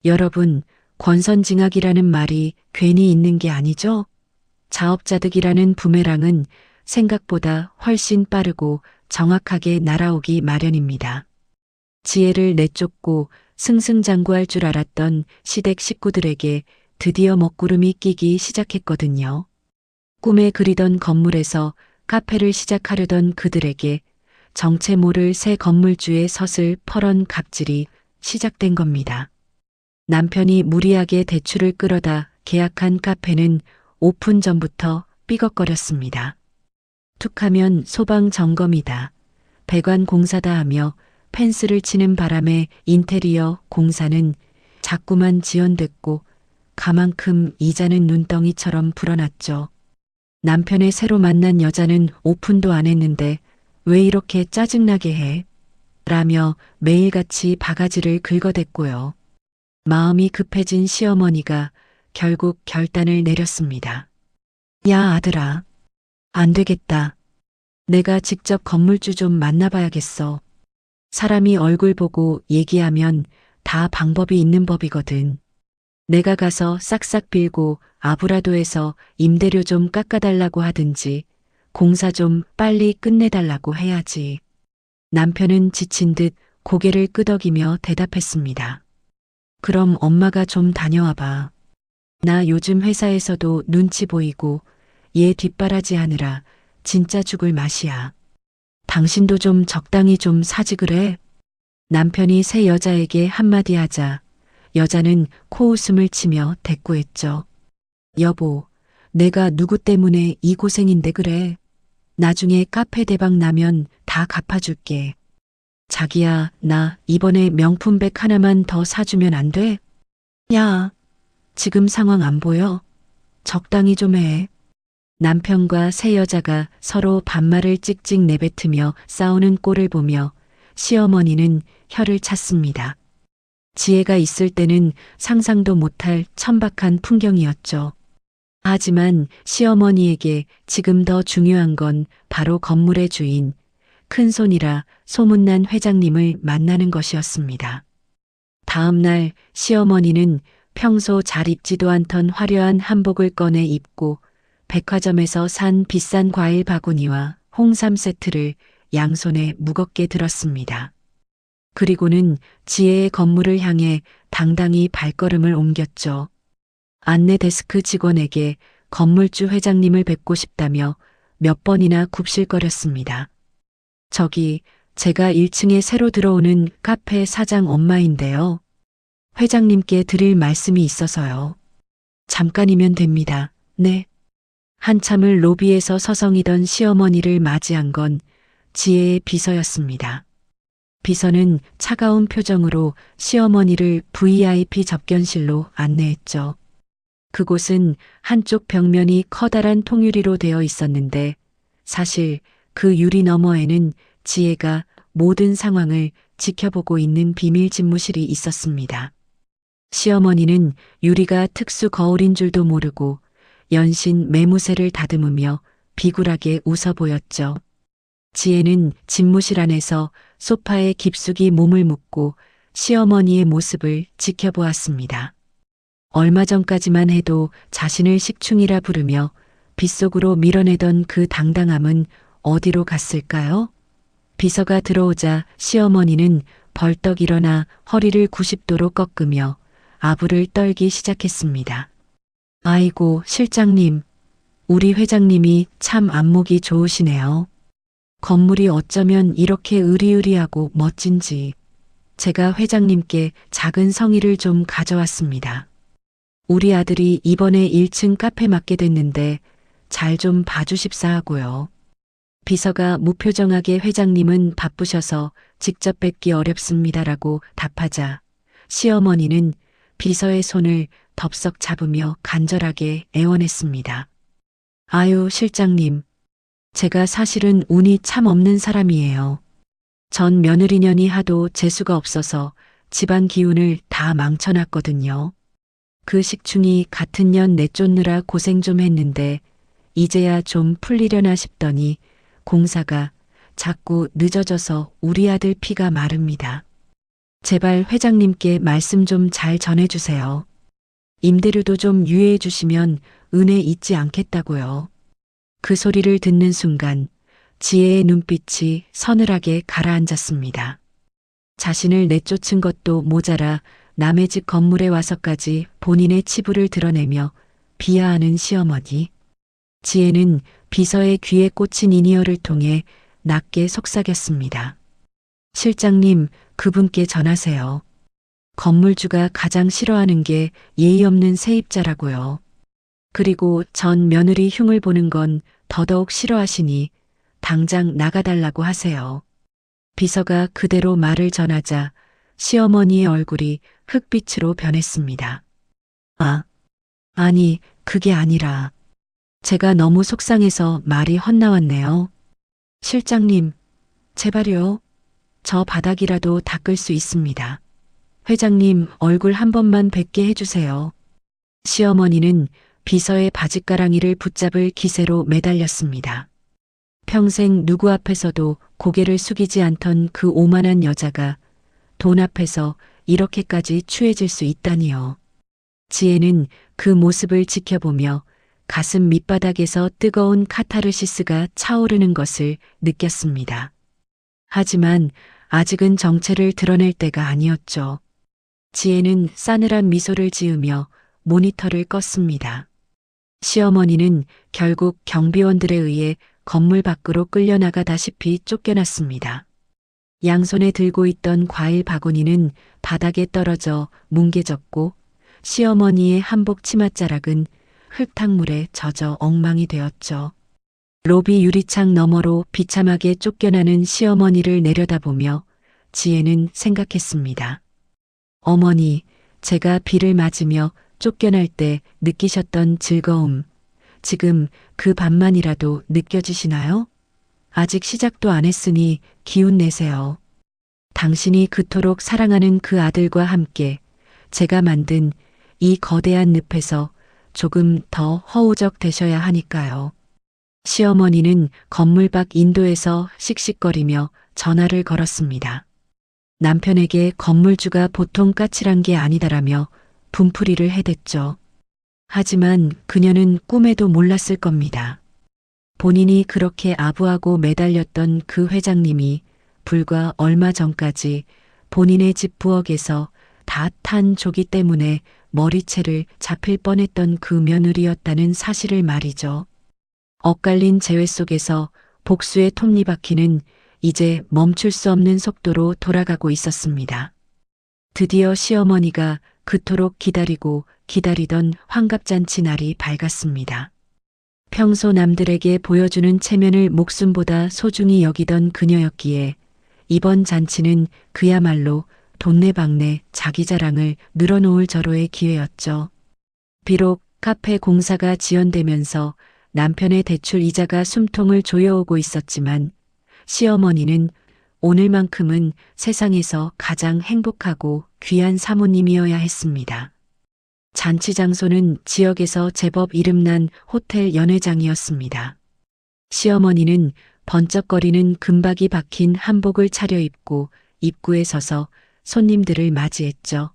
여러분, 권선징악이라는 말이 괜히 있는 게 아니죠? 자업자득이라는 부메랑은 생각보다 훨씬 빠르고 정확하게 날아오기 마련입니다. 지혜를 내쫓고 승승장구할 줄 알았던 시댁 식구들에게 드디어 먹구름이 끼기 시작했거든요. 꿈에 그리던 건물에서 카페를 시작하려던 그들에게 정체 모를 새 건물주의 서슬 퍼런 갑질이 시작된 겁니다. 남편이 무리하게 대출을 끌어다 계약한 카페는 오픈 전부터 삐걱거렸습니다. 툭하면 소방 점검이다. 배관 공사다 하며 펜스를 치는 바람에 인테리어 공사는 자꾸만 지연됐고 가만큼 이자는 눈덩이처럼 불어났죠. 남편의 새로 만난 여자는 오픈도 안 했는데 왜 이렇게 짜증나게 해? 라며 매일같이 바가지를 긁어댔고요. 마음이 급해진 시어머니가 결국 결단을 내렸습니다. 야 아들아, 안 되겠다. 내가 직접 건물주 좀 만나봐야겠어. 사람이 얼굴 보고 얘기하면 다 방법이 있는 법이거든. 내가 가서 싹싹 빌고 아부라도에서 임대료 좀 깎아달라고 하든지 공사 좀 빨리 끝내달라고 해야지. 남편은 지친 듯 고개를 끄덕이며 대답했습니다. 그럼 엄마가 좀 다녀와 봐. 나 요즘 회사에서도 눈치 보이고 얘 뒷바라지 하느라 진짜 죽을 맛이야. 당신도 좀 적당히 좀 사지 그래? 남편이 새 여자에게 한마디 하자 여자는 코웃음을 치며 대꾸했죠. 여보, 내가 누구 때문에 이 고생인데 그래? 나중에 카페 대박 나면 다 갚아줄게. 자기야, 나 이번에 명품백 하나만 더 사주면 안 돼? 야, 지금 상황 안 보여? 적당히 좀 해. 남편과 새 여자가 서로 반말을 찍찍 내뱉으며 싸우는 꼴을 보며 시어머니는 혀를 찼습니다. 지혜가 있을 때는 상상도 못할 천박한 풍경이었죠. 하지만 시어머니에게 지금 더 중요한 건 바로 건물의 주인, 큰손이라 소문난 회장님을 만나는 것이었습니다. 다음 날 시어머니는 평소 잘 입지도 않던 화려한 한복을 꺼내 입고 백화점에서 산 비싼 과일 바구니와 홍삼 세트를 양손에 무겁게 들었습니다. 그리고는 지혜의 건물을 향해 당당히 발걸음을 옮겼죠. 안내 데스크 직원에게 건물주 회장님을 뵙고 싶다며 몇 번이나 굽실거렸습니다. 저기, 제가 1층에 새로 들어오는 카페 사장 엄마인데요. 회장님께 드릴 말씀이 있어서요. 잠깐이면 됩니다. 네. 한참을 로비에서 서성이던 시어머니를 맞이한 건 지혜의 비서였습니다. 비서는 차가운 표정으로 시어머니를 VIP 접견실로 안내했죠. 그곳은 한쪽 벽면이 커다란 통유리로 되어 있었는데 사실 그 유리 너머에는 지혜가 모든 상황을 지켜보고 있는 비밀 집무실이 있었습니다. 시어머니는 유리가 특수 거울인 줄도 모르고 연신 매무새를 다듬으며 비굴하게 웃어 보였죠. 지혜는 집무실 안에서 소파에 깊숙이 몸을 묻고 시어머니의 모습을 지켜보았습니다. 얼마 전까지만 해도 자신을 식충이라 부르며 빗속으로 밀어내던 그 당당함은 어디로 갔을까요? 비서가 들어오자 시어머니는 벌떡 일어나 허리를 90도로 꺾으며 아부를 떨기 시작했습니다. 아이고, 실장님. 우리 회장님이 참 안목이 좋으시네요. 건물이 어쩌면 이렇게 으리으리하고 멋진지. 제가 회장님께 작은 성의를 좀 가져왔습니다. 우리 아들이 이번에 1층 카페 맡게 됐는데 잘 좀 봐주십사 하고요. 비서가 무표정하게 회장님은 바쁘셔서 직접 뵙기 어렵습니다라고 답하자 시어머니는 비서의 손을 덥석 잡으며 간절하게 애원했습니다. 아유, 실장님. 제가 사실은 운이 참 없는 사람이에요. 전 며느리년이 하도 재수가 없어서 집안 기운을 다 망쳐놨거든요. 그 식충이 같은 년 내쫓느라 고생 좀 했는데 이제야 좀 풀리려나 싶더니 공사가 자꾸 늦어져서 우리 아들 피가 마릅니다. 제발 회장님께 말씀 좀 잘 전해주세요. 임대료도 좀 유예해 주시면 은혜 잊지 않겠다고요. 그 소리를 듣는 순간 지혜의 눈빛이 서늘하게 가라앉았습니다. 자신을 내쫓은 것도 모자라 남의 집 건물에 와서까지 본인의 치부를 드러내며 비하하는 시어머니. 지혜는 비서의 귀에 꽂힌 이니어를 통해 낮게 속삭였습니다. 실장님, 그분께 전하세요. 건물주가 가장 싫어하는 게 예의 없는 세입자라고요. 그리고 전 며느리 흉을 보는 건 더더욱 싫어하시니 당장 나가달라고 하세요. 비서가 그대로 말을 전하자 시어머니의 얼굴이 흑빛으로 변했습니다. 아니, 그게 아니라 제가 너무 속상해서 말이 헛나왔네요. 실장님, 제발요. 저 바닥이라도 닦을 수 있습니다. 회장님 얼굴 한 번만 뵙게 해주세요. 시어머니는 비서의 바짓가랑이를 붙잡을 기세로 매달렸습니다. 평생 누구 앞에서도 고개를 숙이지 않던 그 오만한 여자가 돈 앞에서 이렇게까지 추해질 수 있다니요. 지혜는 그 모습을 지켜보며 가슴 밑바닥에서 뜨거운 카타르시스가 차오르는 것을 느꼈습니다. 하지만 아직은 정체를 드러낼 때가 아니었죠. 지혜는 싸늘한 미소를 지으며 모니터를 껐습니다. 시어머니는 결국 경비원들에 의해 건물 밖으로 끌려나가다시피 쫓겨났습니다. 양손에 들고 있던 과일 바구니는 바닥에 떨어져 뭉개졌고 시어머니의 한복 치맛자락은 흙탕물에 젖어 엉망이 되었죠. 로비 유리창 너머로 비참하게 쫓겨나는 시어머니를 내려다보며 지혜는 생각했습니다. 어머니, 제가 비를 맞으며 쫓겨날 때 느끼셨던 즐거움, 지금 그 반만이라도 느껴지시나요? 아직 시작도 안 했으니 기운 내세요. 당신이 그토록 사랑하는 그 아들과 함께 제가 만든 이 거대한 늪에서 조금 더 허우적 되셔야 하니까요. 시어머니는 건물 밖 인도에서 씩씩거리며 전화를 걸었습니다. 남편에게 건물주가 보통 까칠한 게 아니다라며 분풀이를 해댔죠. 하지만 그녀는 꿈에도 몰랐을 겁니다. 본인이 그렇게 아부하고 매달렸던 그 회장님이 불과 얼마 전까지 본인의 집 부엌에서 다 탄 조기 때문에 머리채를 잡힐 뻔했던 그 며느리였다는 사실을 말이죠. 엇갈린 재회 속에서 복수의 톱니바퀴는 이제 멈출 수 없는 속도로 돌아가고 있었습니다. 드디어 시어머니가 그토록 기다리고 기다리던 환갑잔치 날이 밝았습니다. 평소 남들에게 보여주는 체면을 목숨보다 소중히 여기던 그녀였기에 이번 잔치는 그야말로 돈내방내 자기 자랑을 늘어놓을 절호의 기회였죠. 비록 카페 공사가 지연되면서 남편의 대출 이자가 숨통을 조여오고 있었지만 시어머니는 오늘만큼은 세상에서 가장 행복하고 귀한 사모님이어야 했습니다. 잔치 장소는 지역에서 제법 이름난 호텔 연회장이었습니다. 시어머니는 번쩍거리는 금박이 박힌 한복을 차려입고 입구에 서서 손님들을 맞이했죠.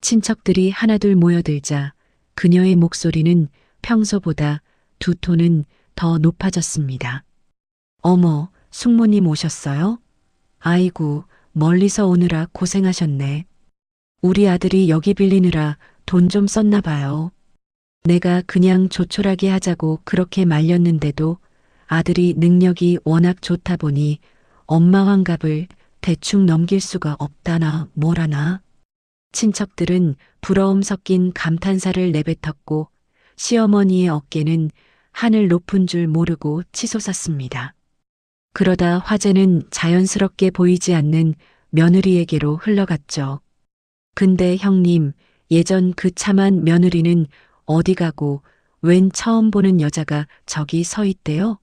친척들이 하나둘 모여들자 그녀의 목소리는 평소보다 두 톤은 더 높아졌습니다. 어머, 숙모님 오셨어요? 아이고, 멀리서 오느라 고생하셨네. 우리 아들이 여기 빌리느라 돈 좀 썼나 봐요. 내가 그냥 조촐하게 하자고 그렇게 말렸는데도 아들이 능력이 워낙 좋다 보니 엄마 환갑을 대충 넘길 수가 없다나 뭐라나. 친척들은 부러움 섞인 감탄사를 내뱉었고 시어머니의 어깨는 하늘 높은 줄 모르고 치솟았습니다. 그러다 화제는 자연스럽게 보이지 않는 며느리에게로 흘러갔죠. 근데 형님, 예전 그 참한 며느리는 어디 가고 웬 처음 보는 여자가 저기 서 있대요?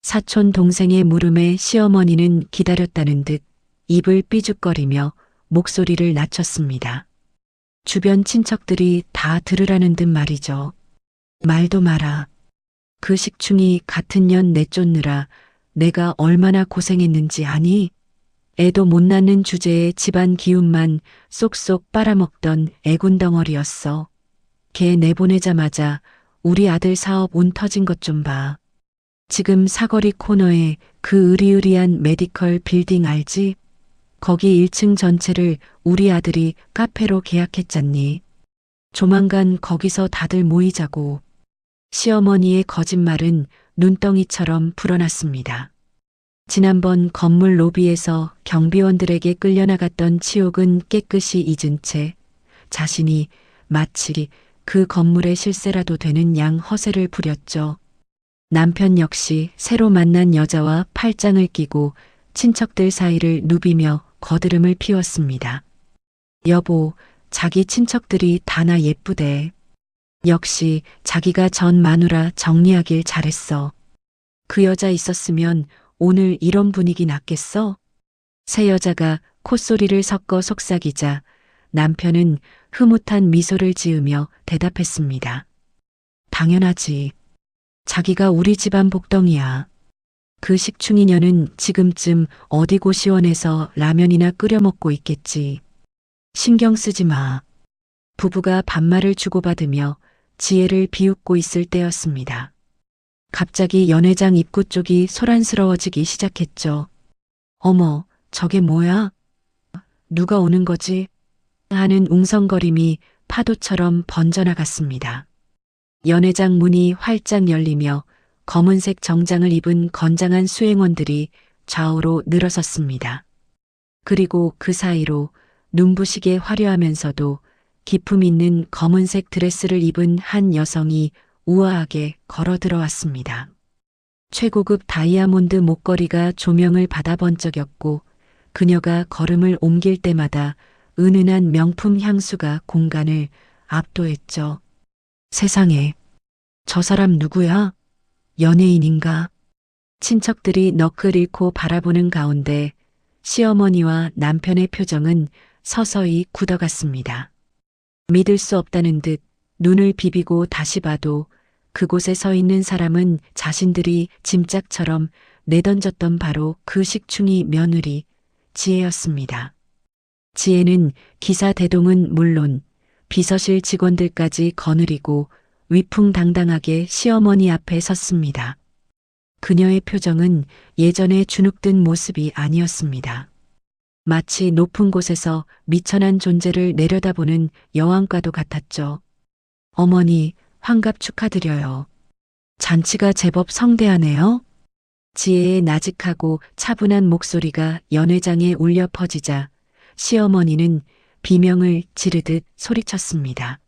사촌 동생의 물음에 시어머니는 기다렸다는 듯 입을 삐죽거리며 목소리를 낮췄습니다. 주변 친척들이 다 들으라는 듯 말이죠. 말도 마라. 그 식충이 같은 년 내쫓느라 내가 얼마나 고생했는지 아니? 애도 못 낳는 주제에 집안 기운만 쏙쏙 빨아먹던 애군덩어리였어. 걔 내보내자마자 우리 아들 사업 운 터진 것 좀 봐. 지금 사거리 코너에 그 으리으리한 메디컬 빌딩 알지? 거기 1층 전체를 우리 아들이 카페로 계약했잖니. 조만간 거기서 다들 모이자고. 시어머니의 거짓말은 눈덩이처럼 불어났습니다. 지난번 건물 로비에서 경비원들에게 끌려나갔던 치욕은 깨끗이 잊은 채 자신이 마치 그 건물의 실세라도 되는 양 허세를 부렸죠. 남편 역시 새로 만난 여자와 팔짱을 끼고 친척들 사이를 누비며 거드름을 피웠습니다. 여보, 자기 친척들이 다나 예쁘대. 역시 자기가 전 마누라 정리하길 잘했어. 그 여자 있었으면 오늘 이런 분위기 났겠어? 새 여자가 콧소리를 섞어 속삭이자 남편은 흐뭇한 미소를 지으며 대답했습니다. 당연하지. 자기가 우리 집안 복덩이야. 그 식충이녀는 지금쯤 어디 고시원에서 라면이나 끓여 먹고 있겠지. 신경 쓰지 마. 부부가 반말을 주고받으며 지혜를 비웃고 있을 때였습니다. 갑자기 연회장 입구 쪽이 소란스러워지기 시작했죠. 어머, 저게 뭐야? 누가 오는 거지? 하는 웅성거림이 파도처럼 번져나갔습니다. 연회장 문이 활짝 열리며 검은색 정장을 입은 건장한 수행원들이 좌우로 늘어섰습니다. 그리고 그 사이로 눈부시게 화려하면서도 기품 있는 검은색 드레스를 입은 한 여성이 우아하게 걸어 들어왔습니다. 최고급 다이아몬드 목걸이가 조명을 받아 번쩍였고 그녀가 걸음을 옮길 때마다 은은한 명품 향수가 공간을 압도했죠. 세상에, 저 사람 누구야? 연예인인가? 친척들이 넋을 잃고 바라보는 가운데 시어머니와 남편의 표정은 서서히 굳어갔습니다. 믿을 수 없다는 듯 눈을 비비고 다시 봐도 그곳에 서 있는 사람은 자신들이 짐짝처럼 내던졌던 바로 그 식충이 며느리 지혜였습니다. 지혜는 기사 대동은 물론 비서실 직원들까지 거느리고 위풍당당하게 시어머니 앞에 섰습니다. 그녀의 표정은 예전에 주눅든 모습이 아니었습니다. 마치 높은 곳에서 미천한 존재를 내려다보는 여왕과도 같았죠. 어머니, 환갑 축하드려요. 잔치가 제법 성대하네요. 지혜의 나직하고 차분한 목소리가 연회장에 울려 퍼지자 시어머니는 비명을 지르듯 소리쳤습니다.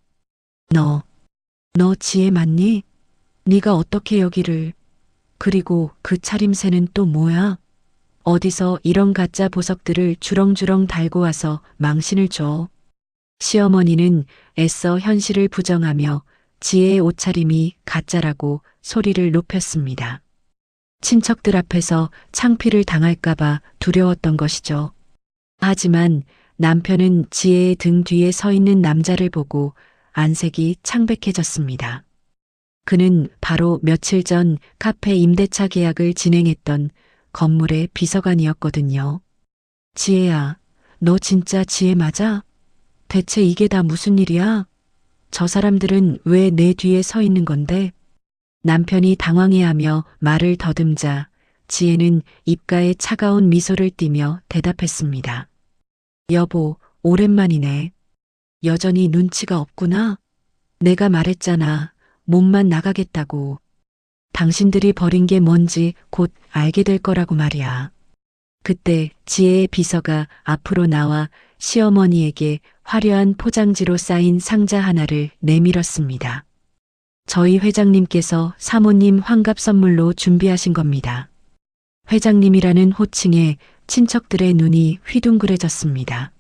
너 지혜 맞니? 네가 어떻게 여기를... 그리고 그 차림새는 또 뭐야? 어디서 이런 가짜 보석들을 주렁주렁 달고 와서 망신을 줘. 시어머니는 애써 현실을 부정하며 지혜의 옷차림이 가짜라고 소리를 높였습니다. 친척들 앞에서 창피를 당할까봐 두려웠던 것이죠. 하지만 남편은 지혜의 등 뒤에 서 있는 남자를 보고 안색이 창백해졌습니다. 그는 바로 며칠 전 카페 임대차 계약을 진행했던 건물의 비서관이었거든요. 지혜야, 너 진짜 지혜 맞아? 대체 이게 다 무슨 일이야? 저 사람들은 왜 내 뒤에 서 있는 건데? 남편이 당황해하며 말을 더듬자 지혜는 입가에 차가운 미소를 띠며 대답했습니다. 여보, 오랜만이네. 여전히 눈치가 없구나. 내가 말했잖아. 몸만 나가겠다고. 당신들이 버린 게 뭔지 곧 알게 될 거라고 말이야. 그때 지혜의 비서가 앞으로 나와 시어머니에게 화려한 포장지로 쌓인 상자 하나를 내밀었습니다. 저희 회장님께서 사모님 환갑 선물로 준비하신 겁니다. 회장님이라는 호칭에 친척들의 눈이 휘둥그레졌습니다.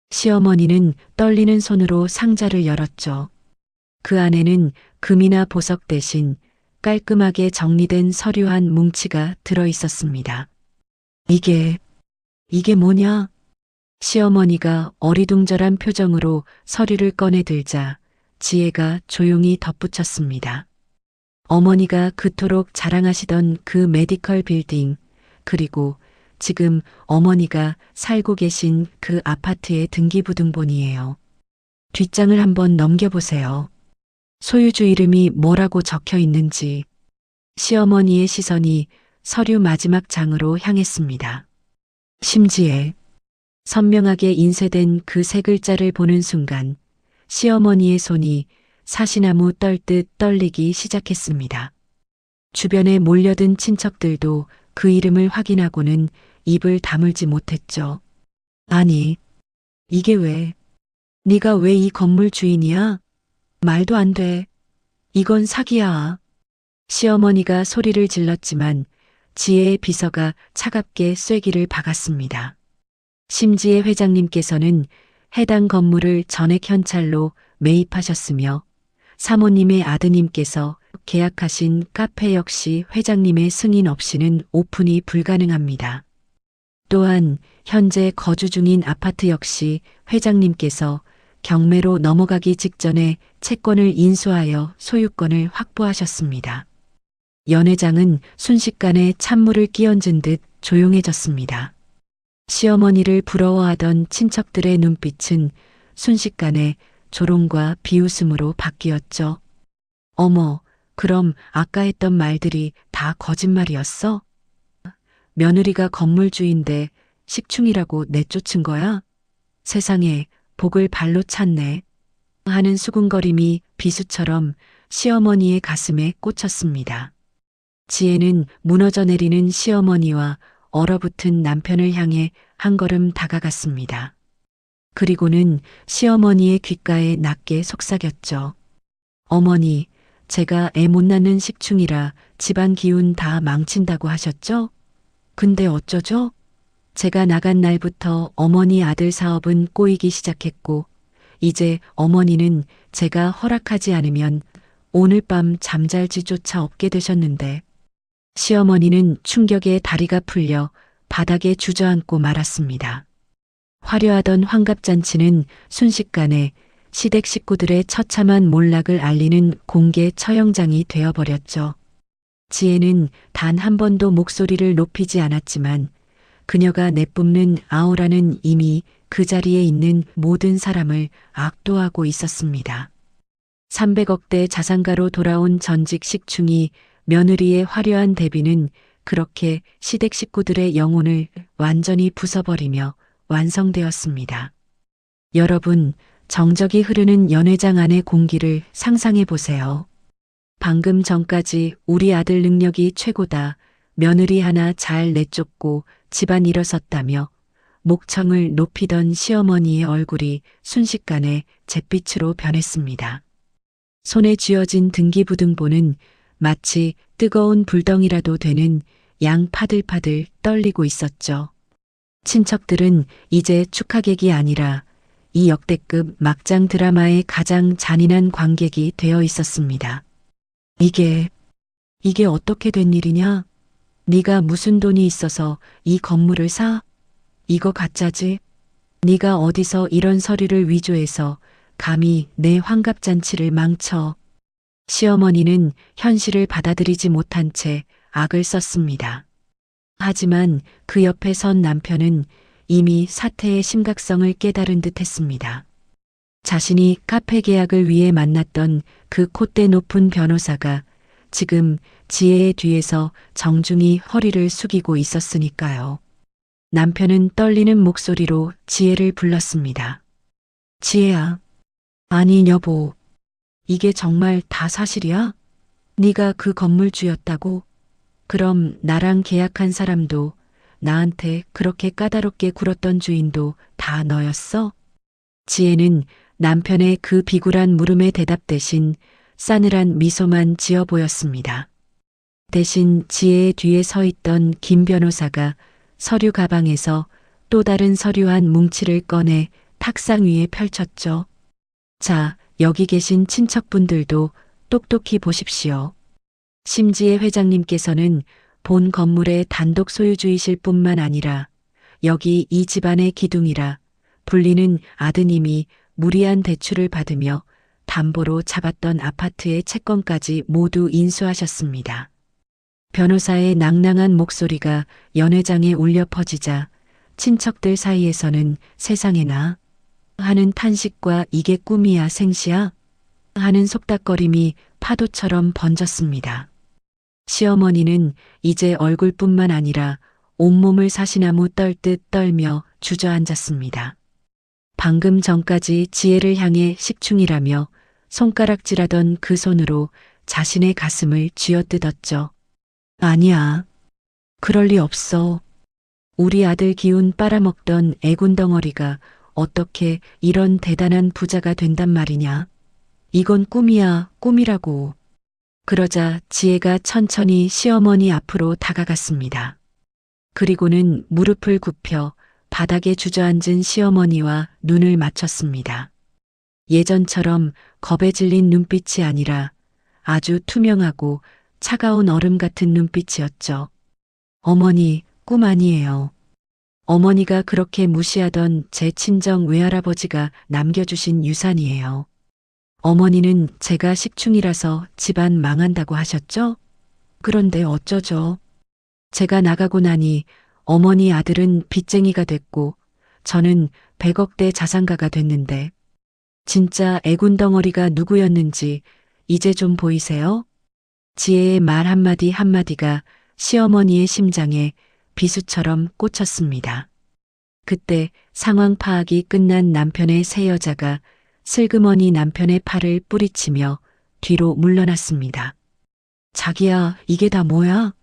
시어머니는 떨리는 손으로 상자를 열었죠. 그 안에는 금이나 보석 대신 깔끔하게 정리된 서류 한 뭉치가 들어 있었습니다. 이게 뭐냐? 시어머니가 어리둥절한 표정으로 서류를 꺼내 들자 지혜가 조용히 덧붙였습니다. 어머니가 그토록 자랑하시던 그 메디컬 빌딩, 그리고 지금 어머니가 살고 계신 그 아파트의 등기부등본이에요. 뒷장을 한번 넘겨보세요. 소유주 이름이 뭐라고 적혀 있는지. 시어머니의 시선이 서류 마지막 장으로 향했습니다. 심지에 선명하게 인쇄된 그 세 글자를 보는 순간 시어머니의 손이 사시나무 떨듯 떨리기 시작했습니다. 주변에 몰려든 친척들도 그 이름을 확인하고는 입을 다물지 못했죠. 아니, 이게 왜? 네가 왜 이 건물 주인이야? 말도 안 돼. 이건 사기야. 시어머니가 소리를 질렀지만 지혜의 비서가 차갑게 쐐기를 박았습니다. 심지혜 회장님께서는 해당 건물을 전액 현찰로 매입하셨으며 사모님의 아드님께서 계약하신 카페 역시 회장님의 승인 없이는 오픈이 불가능합니다. 또한 현재 거주 중인 아파트 역시 회장님께서 경매로 넘어가기 직전에 채권을 인수하여 소유권을 확보하셨습니다. 연회장은 순식간에 찬물을 끼얹은 듯 조용해졌습니다. 시어머니를 부러워하던 친척들의 눈빛은 순식간에 조롱과 비웃음으로 바뀌었죠. 어머, 그럼 아까 했던 말들이 다 거짓말이었어? 며느리가 건물주인데 식충이라고 내쫓은 거야? 세상에 복을 발로 찼네. 하는 수군거림이 비수처럼 시어머니의 가슴에 꽂혔습니다. 지혜는 무너져 내리는 시어머니와 얼어붙은 남편을 향해 한 걸음 다가갔습니다. 그리고는 시어머니의 귓가에 낮게 속삭였죠. 어머니, 제가 애 못 낳는 식충이라 집안 기운 다 망친다고 하셨죠? 근데 어쩌죠? 제가 나간 날부터 어머니 아들 사업은 꼬이기 시작했고 이제 어머니는 제가 허락하지 않으면 오늘 밤 잠잘지조차 없게 되셨는데 시어머니는 충격에 다리가 풀려 바닥에 주저앉고 말았습니다. 화려하던 환갑잔치는 순식간에 시댁 식구들의 처참한 몰락을 알리는 공개 처형장이 되어버렸죠. 지혜는 단 한 번도 목소리를 높이지 않았지만 그녀가 내뿜는 아우라는 이미 그 자리에 있는 모든 사람을 압도하고 있었습니다. 300억대 자산가로 돌아온 전직 식충이 며느리의 화려한 데뷔는 그렇게 시댁 식구들의 영혼을 완전히 부숴버리며 완성되었습니다. 여러분, 정적이 흐르는 연회장 안의 공기를 상상해 보세요. 방금 전까지 우리 아들 능력이 최고다. 며느리 하나 잘 내쫓고 집안 일어섰다며 목청을 높이던 시어머니의 얼굴이 순식간에 잿빛으로 변했습니다. 손에 쥐어진 등기부등본은 마치 뜨거운 불덩이라도 되는 양 파들파들 떨리고 있었죠. 친척들은 이제 축하객이 아니라 이 역대급 막장 드라마의 가장 잔인한 관객이 되어 있었습니다. 이게 어떻게 된 일이냐? 네가 무슨 돈이 있어서 이 건물을 사? 이거 가짜지? 네가 어디서 이런 서류를 위조해서 감히 내 환갑잔치를 망쳐? 시어머니는 현실을 받아들이지 못한 채 악을 썼습니다. 하지만 그 옆에 선 남편은 이미 사태의 심각성을 깨달은 듯 했습니다. 자신이 카페 계약을 위해 만났던 그 콧대 높은 변호사가 지금 지혜의 뒤에서 정중히 허리를 숙이고 있었으니까요. 남편은 떨리는 목소리로 지혜를 불렀습니다. 지혜야. 아니 여보. 이게 정말 다 사실이야? 네가 그 건물주였다고? 그럼 나랑 계약한 사람도 나한테 그렇게 까다롭게 굴었던 주인도 다 너였어? 지혜는 남편의 그 비굴한 물음에 대답 대신 싸늘한 미소만 지어 보였습니다. 대신 지혜의 뒤에 서 있던 김 변호사가 서류 가방에서 또 다른 서류 한 뭉치를 꺼내 탁상 위에 펼쳤죠. 자, 여기 계신 친척분들도 똑똑히 보십시오. 심지혜 회장님께서는 본 건물의 단독 소유주이실 뿐만 아니라 여기 이 집안의 기둥이라 불리는 아드님이 무리한 대출을 받으며 담보로 잡았던 아파트의 채권까지 모두 인수하셨습니다. 변호사의 낭낭한 목소리가 연회장에 울려 퍼지자 친척들 사이에서는 세상에나 하는 탄식과 이게 꿈이야 생시야 하는 속닥거림이 파도처럼 번졌습니다. 시어머니는 이제 얼굴뿐만 아니라 온몸을 사시나무 떨듯 떨며 주저앉았습니다. 방금 전까지 지혜를 향해 식충이라며 손가락질하던 그 손으로 자신의 가슴을 쥐어뜯었죠. 아니야. 그럴 리 없어. 우리 아들 기운 빨아먹던 애군덩어리가 어떻게 이런 대단한 부자가 된단 말이냐. 이건 꿈이야, 꿈이라고. 그러자 지혜가 천천히 시어머니 앞으로 다가갔습니다. 그리고는 무릎을 굽혀 바닥에 주저앉은 시어머니와 눈을 맞췄습니다. 예전처럼 겁에 질린 눈빛이 아니라 아주 투명하고 차가운 얼음 같은 눈빛이었죠. 어머니, 꿈 아니에요. 어머니가 그렇게 무시하던 제 친정 외할아버지가 남겨주신 유산이에요. 어머니는 제가 식충이라서 집안 망한다고 하셨죠? 그런데 어쩌죠? 제가 나가고 나니 어머니 아들은 빚쟁이가 됐고 저는 100억대 자산가가 됐는데 진짜 애군덩어리가 누구였는지 이제 좀 보이세요? 지혜의 말 한마디 한마디가 시어머니의 심장에 비수처럼 꽂혔습니다. 그때 상황 파악이 끝난 남편의 새 여자가 슬그머니 남편의 팔을 뿌리치며 뒤로 물러났습니다. 자기야, 이게 다 뭐야?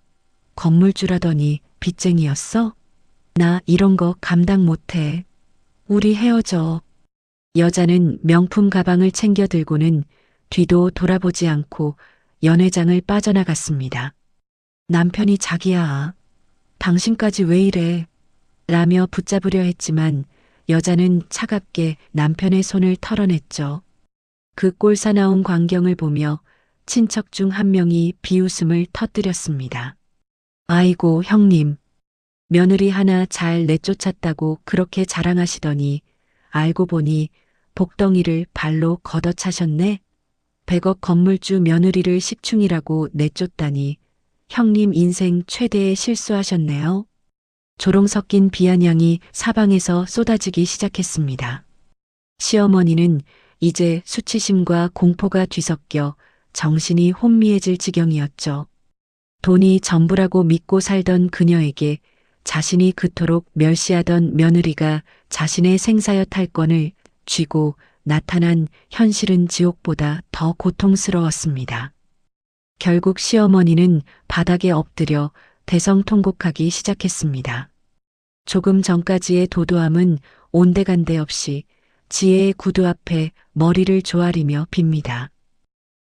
건물주라더니 빚쟁이였어? 나 이런 거 감당 못해. 우리 헤어져. 여자는 명품 가방을 챙겨 들고는 뒤도 돌아보지 않고 연회장을 빠져나갔습니다. 남편이 자기야, 당신까지 왜 이래? 라며 붙잡으려 했지만 여자는 차갑게 남편의 손을 털어냈죠. 그 꼴사나운 광경을 보며 친척 중 한 명이 비웃음을 터뜨렸습니다. 아이고 형님, 며느리 하나 잘 내쫓았다고 그렇게 자랑하시더니 알고 보니 복덩이를 발로 걷어차셨네. 100억 건물주 며느리를 식충이라고 내쫓다니 형님 인생 최대의 실수하셨네요. 조롱 섞인 비아냥이 사방에서 쏟아지기 시작했습니다. 시어머니는 이제 수치심과 공포가 뒤섞여 정신이 혼미해질 지경이었죠. 돈이 전부라고 믿고 살던 그녀에게 자신이 그토록 멸시하던 며느리가 자신의 생사여 탈권을 쥐고 나타난 현실은 지옥보다 더 고통스러웠습니다. 결국 시어머니는 바닥에 엎드려 대성통곡하기 시작했습니다. 조금 전까지의 도도함은 온데간데 없이 지혜의 구두 앞에 머리를 조아리며 빕니다.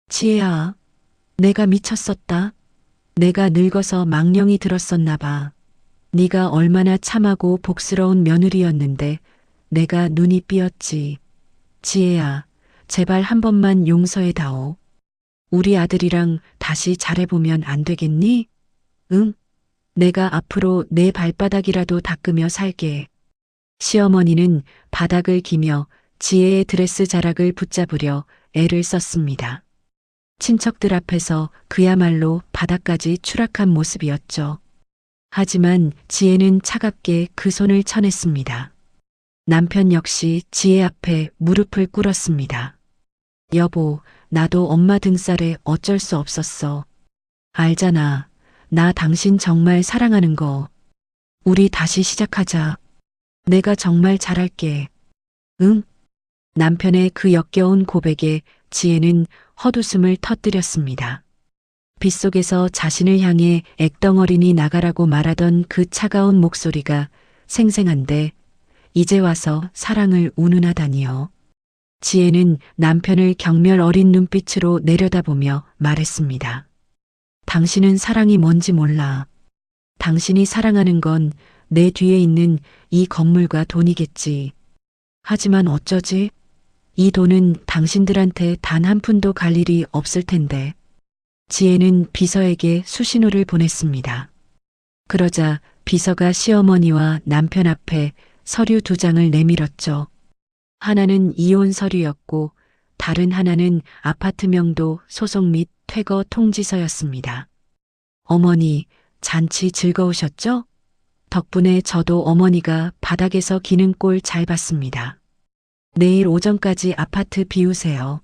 지혜야, 내가 미쳤었다. 내가 늙어서 망령이 들었었나 봐. 네가 얼마나 참하고 복스러운 며느리였는데 내가 눈이 삐었지. 지혜야, 제발 한 번만 용서해다오. 우리 아들이랑 다시 잘해보면 안 되겠니? 응? 내가 앞으로 내 발바닥이라도 닦으며 살게. 시어머니는 바닥을 기며 지혜의 드레스 자락을 붙잡으려 애를 썼습니다. 친척들 앞에서 그야말로 바닥까지 추락한 모습이었죠. 하지만 지혜는 차갑게 그 손을 쳐냈습니다. 남편 역시 지혜 앞에 무릎을 꿇었습니다. 여보, 나도 엄마 등살에 어쩔 수 없었어. 알잖아. 나 당신 정말 사랑하는 거. 우리 다시 시작하자. 내가 정말 잘할게. 응? 남편의 그 역겨운 고백에 지혜는 헛웃음을 터뜨렸습니다. 빗속에서 자신을 향해 액덩어리니 나가라고 말하던 그 차가운 목소리가 생생한데 이제 와서 사랑을 운운하다니요. 지혜는 남편을 경멸 어린 눈빛으로 내려다보며 말했습니다. 당신은 사랑이 뭔지 몰라. 당신이 사랑하는 건 내 뒤에 있는 이 건물과 돈이겠지. 하지만 어쩌지? 이 돈은 당신들한테 단 한 푼도 갈 일이 없을 텐데. 지혜는 비서에게 수신호를 보냈습니다. 그러자 비서가 시어머니와 남편 앞에 서류 2장을 내밀었죠. 하나는 이혼 서류였고 다른 하나는 아파트 명도 소속 및 퇴거 통지서였습니다. 어머니, 잔치 즐거우셨죠? 덕분에 저도 어머니가 바닥에서 기는 꼴 잘 봤습니다. 내일 오전까지 아파트 비우세요.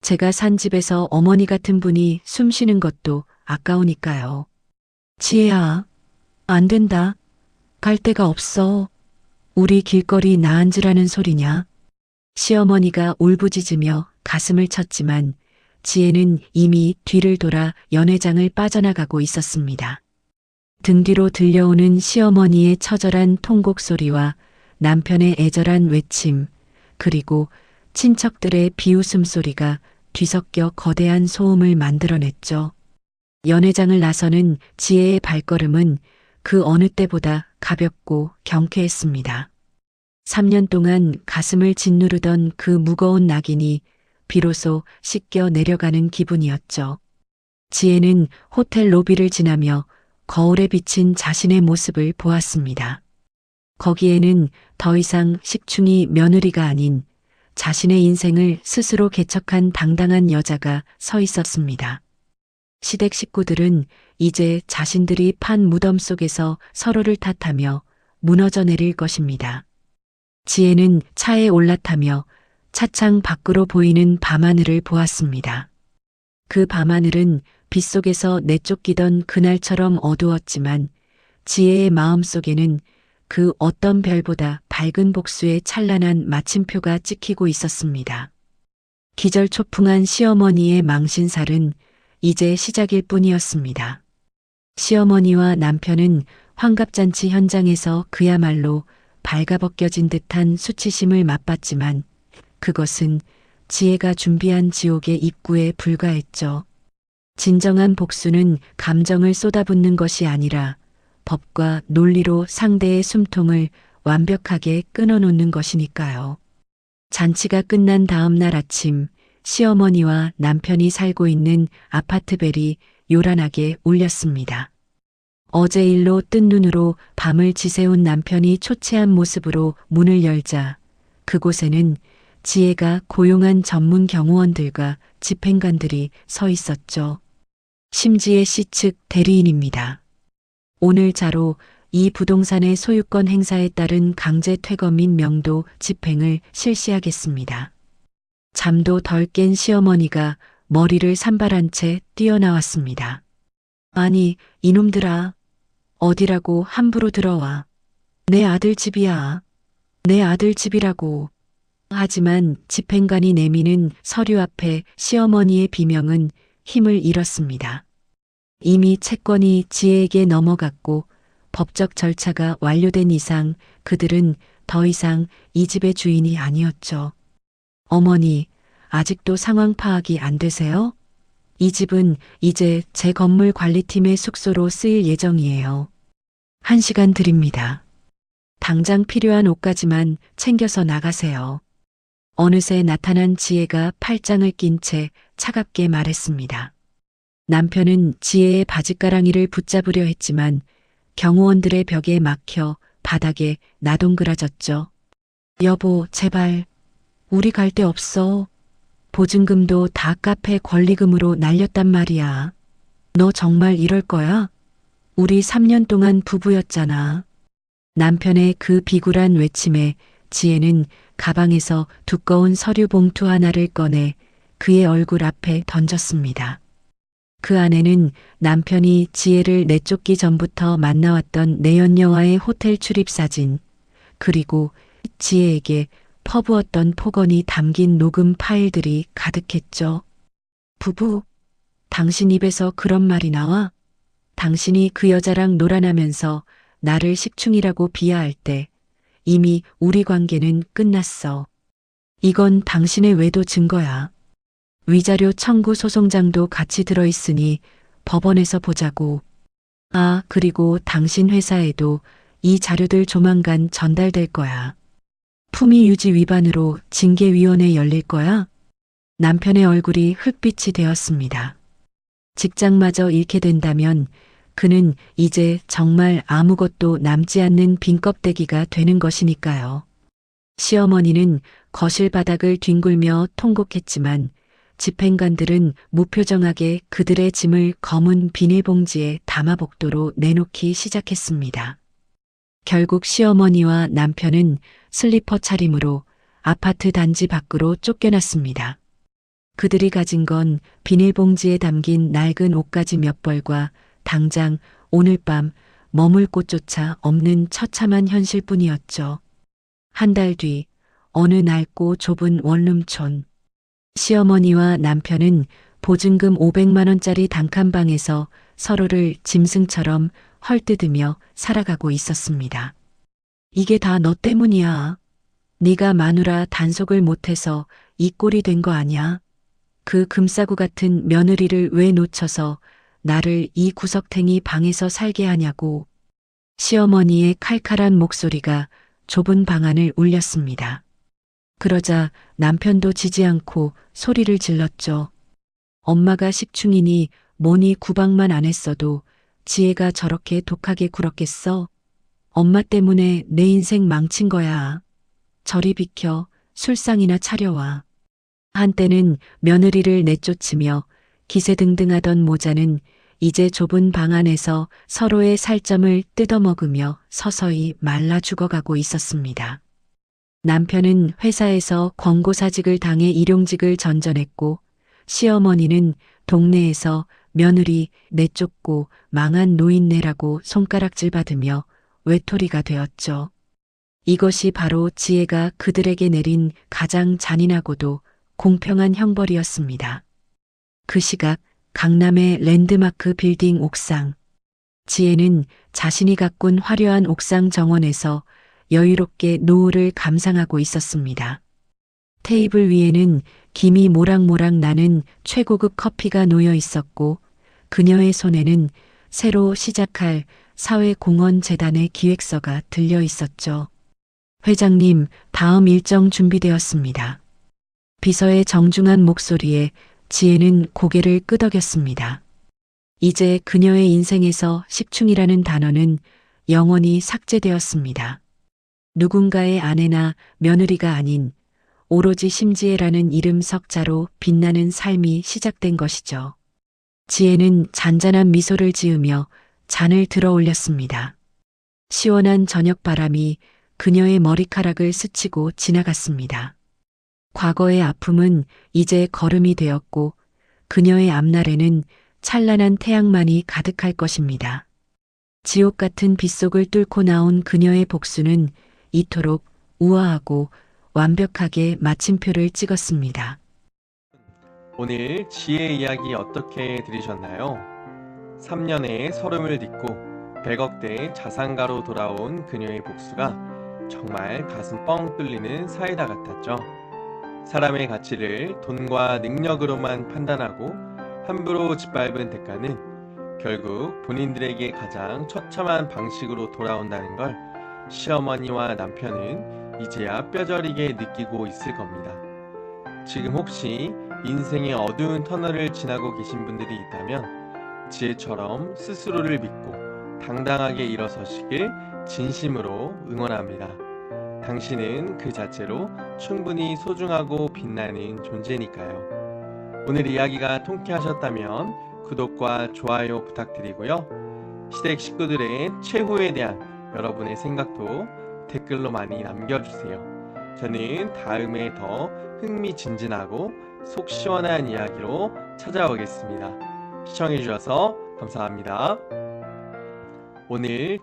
제가 산 집에서 어머니 같은 분이 숨 쉬는 것도 아까우니까요. 지혜야, 안 된다. 갈 데가 없어. 우리 길거리 나앉으라는 소리냐? 시어머니가 울부짖으며 가슴을 쳤지만 지혜는 이미 뒤를 돌아 연회장을 빠져나가고 있었습니다. 등 뒤로 들려오는 시어머니의 처절한 통곡 소리와 남편의 애절한 외침, 그리고 친척들의 비웃음 소리가 뒤섞여 거대한 소음을 만들어냈죠. 연회장을 나서는 지혜의 발걸음은 그 어느 때보다 가볍고 경쾌했습니다. 3년 동안 가슴을 짓누르던 그 무거운 낙인이 비로소 씻겨 내려가는 기분이었죠. 지혜는 호텔 로비를 지나며 거울에 비친 자신의 모습을 보았습니다. 거기에는 더 이상 식충이 며느리가 아닌 자신의 인생을 스스로 개척한 당당한 여자가 서 있었습니다. 시댁 식구들은 이제 자신들이 판 무덤 속에서 서로를 탓하며 무너져 내릴 것입니다. 지혜는 차에 올라타며 차창 밖으로 보이는 밤하늘을 보았습니다. 그 밤하늘은 빗속에서 내쫓기던 그날처럼 어두웠지만 지혜의 마음속에는 그 어떤 별보다 밝은 복수의 찬란한 마침표가 찍히고 있었습니다. 기절초풍한 시어머니의 망신살은 이제 시작일 뿐이었습니다. 시어머니와 남편은 환갑잔치 현장에서 그야말로 발가벗겨진 듯한 수치심을 맛봤지만 그것은 지혜가 준비한 지옥의 입구에 불과했죠. 진정한 복수는 감정을 쏟아붓는 것이 아니라 법과 논리로 상대의 숨통을 완벽하게 끊어놓는 것이니까요. 잔치가 끝난 다음 날 아침 시어머니와 남편이 살고 있는 아파트 벨이 요란하게 울렸습니다. 어제 일로 뜬 눈으로 밤을 지새운 남편이 초췌한 모습으로 문을 열자 그곳에는 지혜가 고용한 전문 경호원들과 집행관들이 서 있었죠. 심지혜 씨 측 대리인입니다. 오늘 자로 이 부동산의 소유권 행사에 따른 강제 퇴거 및 명도 집행을 실시하겠습니다. 잠도 덜 깬 시어머니가 머리를 산발한 채 뛰어나왔습니다. 아니, 이놈들아. 어디라고 함부로 들어와. 내 아들 집이야. 내 아들 집이라고. 하지만 집행관이 내미는 서류 앞에 시어머니의 비명은 힘을 잃었습니다. 이미 채권이 지혜에게 넘어갔고 법적 절차가 완료된 이상 그들은 더 이상 이 집의 주인이 아니었죠. 어머니, 아직도 상황 파악이 안 되세요? 이 집은 이제 제 건물 관리팀의 숙소로 쓰일 예정이에요. 1시간 드립니다. 당장 필요한 옷까지만 챙겨서 나가세요. 어느새 나타난 지혜가 팔짱을 낀 채 차갑게 말했습니다. 남편은 지혜의 바짓가랑이를 붙잡으려 했지만 경호원들의 벽에 막혀 바닥에 나동그라졌죠. 여보, 제발. 우리 갈 데 없어. 보증금도 다 카페 권리금으로 날렸단 말이야. 너 정말 이럴 거야? 우리 3년 동안 부부였잖아. 남편의 그 비굴한 외침에 지혜는 가방에서 두꺼운 서류 봉투 하나를 꺼내 그의 얼굴 앞에 던졌습니다. 그 안에는 남편이 지혜를 내쫓기 전부터 만나왔던 내연녀와의 호텔 출입 사진, 그리고 지혜에게 퍼부었던 폭언이 담긴 녹음 파일들이 가득했죠. 부부, 당신 입에서 그런 말이 나와? 당신이 그 여자랑 놀아나면서 나를 식충이라고 비하할 때 이미 우리 관계는 끝났어. 이건 당신의 외도 증거야. 위자료 청구 소송장도 같이 들어있으니 법원에서 보자고. 아, 그리고 당신 회사에도 이 자료들 조만간 전달될 거야. 품위 유지 위반으로 징계위원회 열릴 거야? 남편의 얼굴이 흑빛이 되었습니다. 직장마저 잃게 된다면 그는 이제 정말 아무것도 남지 않는 빈 껍데기가 되는 것이니까요. 시어머니는 거실 바닥을 뒹굴며 통곡했지만 집행관들은 무표정하게 그들의 짐을 검은 비닐봉지에 담아복도로 내놓기 시작했습니다. 결국 시어머니와 남편은 슬리퍼 차림으로 아파트 단지 밖으로 쫓겨났습니다. 그들이 가진 건 비닐봉지에 담긴 낡은 옷가지 몇 벌과 당장 오늘 밤 머물 곳조차 없는 처참한 현실뿐이었죠. 한 달 뒤 어느 낡고 좁은 원룸촌. 시어머니와 남편은 보증금 500만 원짜리 단칸방에서 서로를 짐승처럼 헐뜯으며 살아가고 있었습니다. 이게 다 너 때문이야. 네가 마누라 단속을 못해서 이 꼴이 된 거 아냐? 그 금싸구 같은 며느리를 왜 놓쳐서 나를 이 구석탱이 방에서 살게 하냐고. 시어머니의 칼칼한 목소리가 좁은 방 안을 울렸습니다. 그러자 남편도 지지 않고 소리를 질렀죠. 엄마가 식충이니 뭐니 구박만 안 했어도 지혜가 저렇게 독하게 굴었겠어? 엄마 때문에 내 인생 망친 거야. 저리 비켜 술상이나 차려와. 한때는 며느리를 내쫓으며 기세등등하던 모자는 이제 좁은 방 안에서 서로의 살점을 뜯어먹으며 서서히 말라 죽어가고 있었습니다. 남편은 회사에서 권고사직을 당해 일용직을 전전했고 시어머니는 동네에서 며느리 내쫓고 망한 노인네라고 손가락질 받으며 외톨이가 되었죠. 이것이 바로 지혜가 그들에게 내린 가장 잔인하고도 공평한 형벌이었습니다. 그 시각 강남의 랜드마크 빌딩 옥상. 지혜는 자신이 가꾼 화려한 옥상 정원에서 여유롭게 노을을 감상하고 있었습니다. 테이블 위에는 김이 모락모락 나는 최고급 커피가 놓여 있었고 그녀의 손에는 새로 시작할 사회공헌재단의 기획서가 들려 있었죠. 회장님, 다음 일정 준비되었습니다. 비서의 정중한 목소리에 지혜는 고개를 끄덕였습니다. 이제 그녀의 인생에서 식충이라는 단어는 영원히 삭제되었습니다. 누군가의 아내나 며느리가 아닌 오로지 심지혜라는 이름 석자로 빛나는 삶이 시작된 것이죠. 지혜는 잔잔한 미소를 지으며 잔을 들어 올렸습니다. 시원한 저녁 바람이 그녀의 머리카락을 스치고 지나갔습니다. 과거의 아픔은 이제 걸음이 되었고 그녀의 앞날에는 찬란한 태양만이 가득할 것입니다. 지옥 같은 빗속을 뚫고 나온 그녀의 복수는 이토록 우아하고 완벽하게 마침표를 찍었습니다. 오늘 지혜 이야기 어떻게 들으셨나요? 3년의 서름을 딛고 100억대의 자산가로 돌아온 그녀의 복수가 정말 가슴 뻥 뚫리는 사이다 같았죠. 사람의 가치를 돈과 능력으로만 판단하고 함부로 짓밟은 대가는 결국 본인들에게 가장 처참한 방식으로 돌아온다는 걸 시어머니와 남편은 이제야 뼈저리게 느끼고 있을 겁니다. 지금 혹시 인생의 어두운 터널을 지나고 계신 분들이 있다면 지혜처럼 스스로를 믿고 당당하게 일어서시길 진심으로 응원합니다. 당신은 그 자체로 충분히 소중하고 빛나는 존재니까요. 오늘 이야기가 통쾌하셨다면 구독과 좋아요 부탁드리고요. 시댁 식구들의 최후에 대한 여러분의 생각도 댓글로 많이 남겨주세요. 저는 다음에 더 흥미진진하고 속 시원한 이야기로 찾아오겠습니다. 시청해주셔서 감사합니다. 오늘